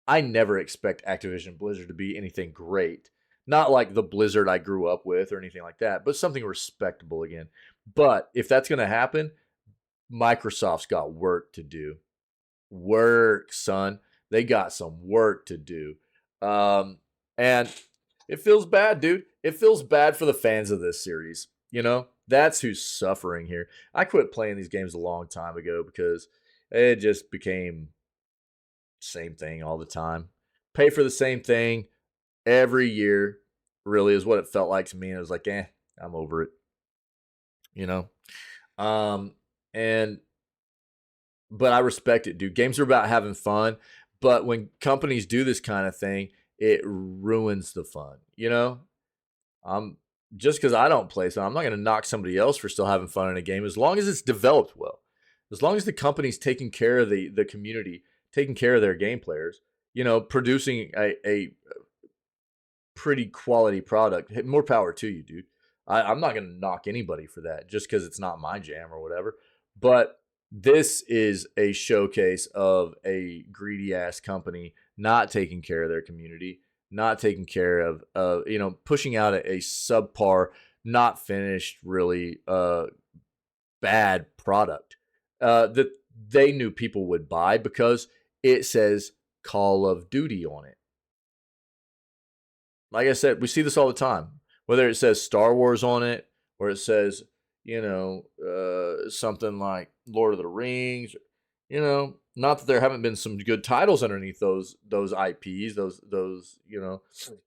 I never expect Activision Blizzard to be anything great. Not like the Blizzard I grew up with or anything like that, but something respectable again. But if that's going to happen, Microsoft's got work to do. Work, son. They got some work to do. And it feels bad, dude. It feels bad for the fans of this series. That's who's suffering here. I quit playing these games a long time ago because it just became same thing all the time. Pay for the same thing every year, really, is what it felt like to me. And it was like, I'm over it. But I respect it, dude. Games are about having fun. But when companies do this kind of thing, it ruins the fun. Just because I don't play, so I'm not going to knock somebody else for still having fun in a game as long as it's developed well. As long as the company's taking care of the community, taking care of their game players, producing a pretty quality product, more power to you, dude. I'm not going to knock anybody for that just because it's not my jam or whatever. But this is a showcase of a greedy ass company not taking care of their community, not taking care of, pushing out a subpar, not finished, really bad product that they knew people would buy because it says Call of Duty on it. Like I said, we see this all the time. Whether it says Star Wars on it or it says, something like Lord of the Rings, not that there haven't been some good titles underneath those IPs, those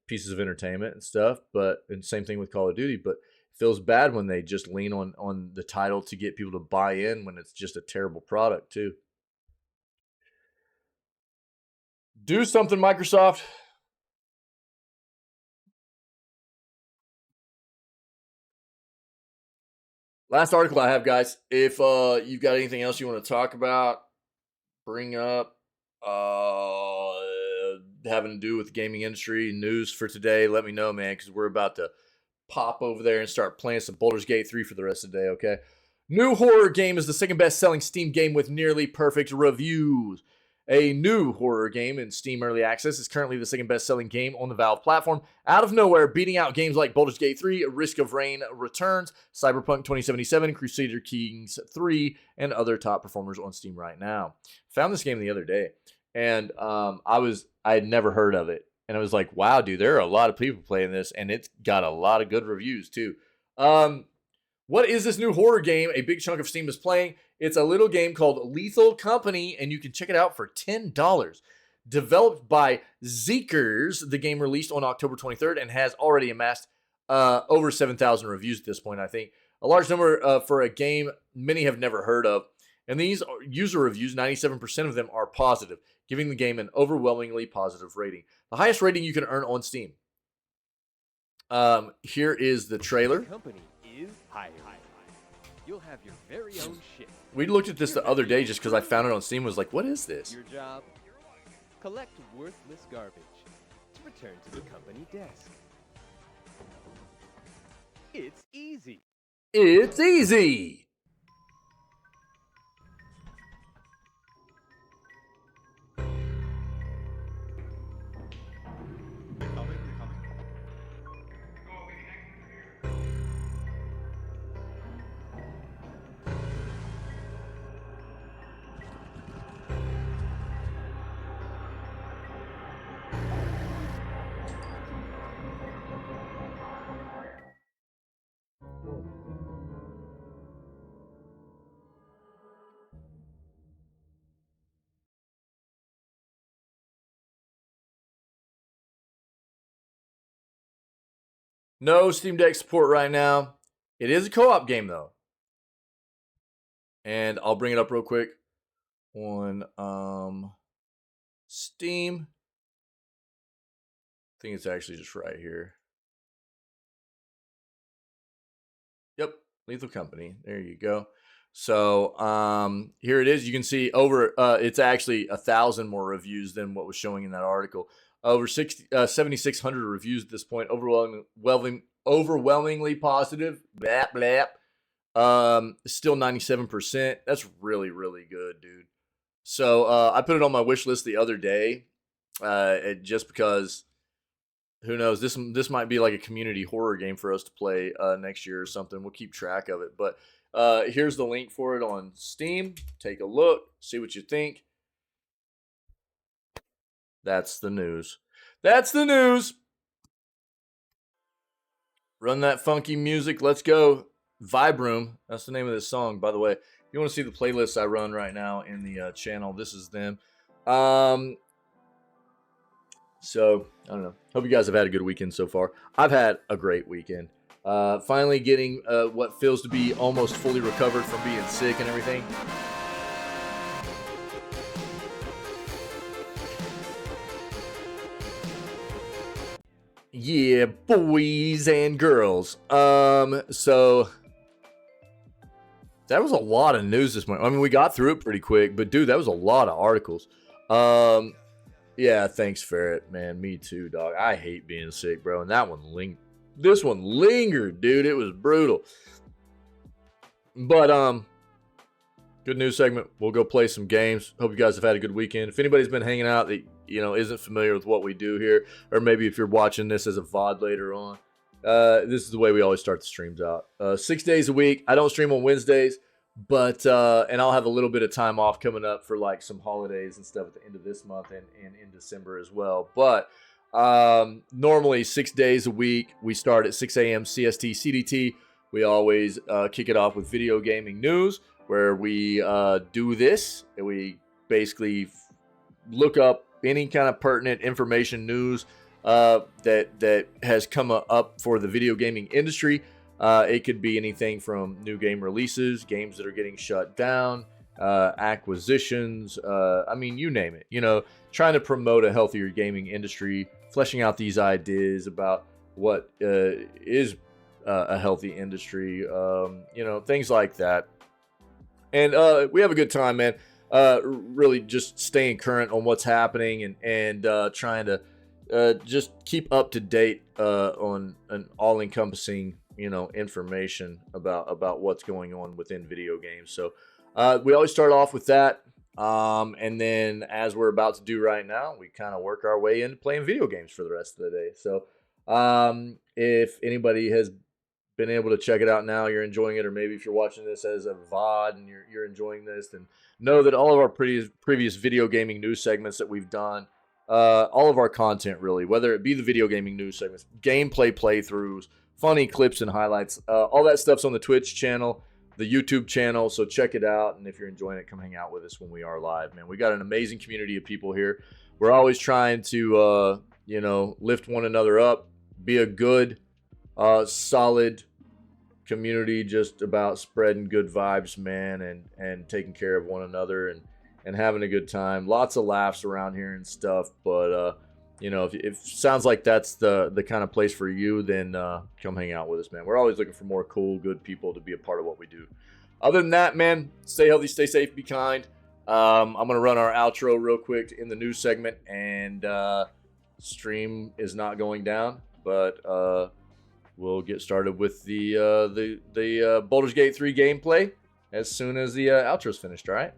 pieces of entertainment and stuff, and same thing with Call of Duty, but it feels bad when they just lean on the title to get people to buy in when it's just a terrible product too. Do something, Microsoft. Last article I have, guys. If you've got anything else you want to talk about, bring up, having to do with the gaming industry news for today, let me know, man, because we're about to pop over there and start playing some Baldur's Gate 3 for the rest of the day, okay? New horror game is the second best-selling Steam game with nearly perfect reviews. A new horror game in Steam Early Access is currently the second best-selling game on the Valve platform, out of nowhere, beating out games like Baldur's Gate 3, Risk of Rain Returns, Cyberpunk 2077, Crusader Kings 3, and other top performers on Steam right now. Found this game the other day, and I had never heard of it, and I was like, wow, dude, there are a lot of people playing this, and it's got a lot of good reviews, too. What is this new horror game a big chunk of Steam is playing? It's a little game called Lethal Company, and you can check it out for $10. Developed by Zeekers, the game released on October 23rd and has already amassed over 7,000 reviews at this point, I think. A large number for a game many have never heard of. And these user reviews, 97% of them are positive, giving the game an overwhelmingly positive rating. The highest rating you can earn on Steam. Here is the trailer. Company is hired. You'll have your very own ship. We looked at this the other day just because I found it on Steam. Was like, what is this? Your job: collect worthless garbage to return to the company desk. It's easy. It's easy. No Steam Deck support right now. It is a co-op game though. And I'll bring it up real quick on Steam. I think it's actually just right here. Yep, Lethal Company. There you go. So here it is. You can see over it's actually 1,000 more reviews than what was showing in that article. Over 7,600 reviews at this point. Overwhelmingly positive. Blap blap. Still 97%. That's really, really good, dude. So I put it on my wish list the other day, just because, who knows, this might be like a community horror game for us to play next year or something. We'll keep track of it. But here's the link for it on Steam. Take a look. See what you think. That's the news. That's the news. Run that funky music. Let's go. Vibe Room. That's the name of this song, by the way. If you want to see the playlists I run right now in the channel, this is them. So, I don't know. Hope you guys have had a good weekend so far. I've had a great weekend. Finally getting what feels to be almost fully recovered from being sick and everything. Yeah, boys and girls. So that was a lot of news this morning. I mean, we got through it pretty quick, but dude, that was a lot of articles. Yeah, thanks, Ferret, man. Me too, dog. I hate being sick, bro. And that one this one lingered, dude. It was brutal. But good news segment. We'll go play some games. Hope you guys have had a good weekend. If anybody's been hanging out that isn't familiar with what we do here, or maybe if you're watching this as a VOD later on, this is the way we always start the streams out. 6 days a week. I don't stream on Wednesdays, but and I'll have a little bit of time off coming up for like some holidays and stuff at the end of this month and in December as well. But normally 6 days a week. We start at 6 a.m. CST CDT. We always kick it off with video gaming news, where we do this and we basically look up any kind of pertinent information, news that has come up for the video gaming industry. It could be anything from new game releases, games that are getting shut down, acquisitions. I mean, you name it. Trying to promote a healthier gaming industry, fleshing out these ideas about what is a healthy industry. Things like that. And we have a good time, man. Really just staying current on what's happening and trying to just keep up to date on an all-encompassing information about what's going on within video games. So we always start off with that, and then as we're about to do right now, we kind of work our way into playing video games for the rest of the day. So if anybody has been able to check it out now, you're enjoying it, or maybe if you're watching this as a VOD and you're enjoying this, then know that all of our previous video gaming news segments that we've done, all of our content really, whether it be the video gaming news segments, gameplay playthroughs, funny clips and highlights. All that stuff's on the Twitch channel, the YouTube channel, so check it out. And if you're enjoying it, come hang out with us when we are live, man. We got an amazing community of people here. We're always trying to, you know, lift one another up, be a good, solid community, just about spreading good vibes, man, and taking care of one another and having a good time. Lots of laughs around here and stuff, but you know, if it sounds like that's the kind of place for you, then come hang out with us, man. We're always looking for more cool, good people to be a part of what we do. Other than that, man, stay healthy, stay safe, be kind. I'm going to run our outro real quick in the news segment, and stream is not going down, but we'll get started with the Baldur's Gate 3 gameplay as soon as the outro's finished, all right?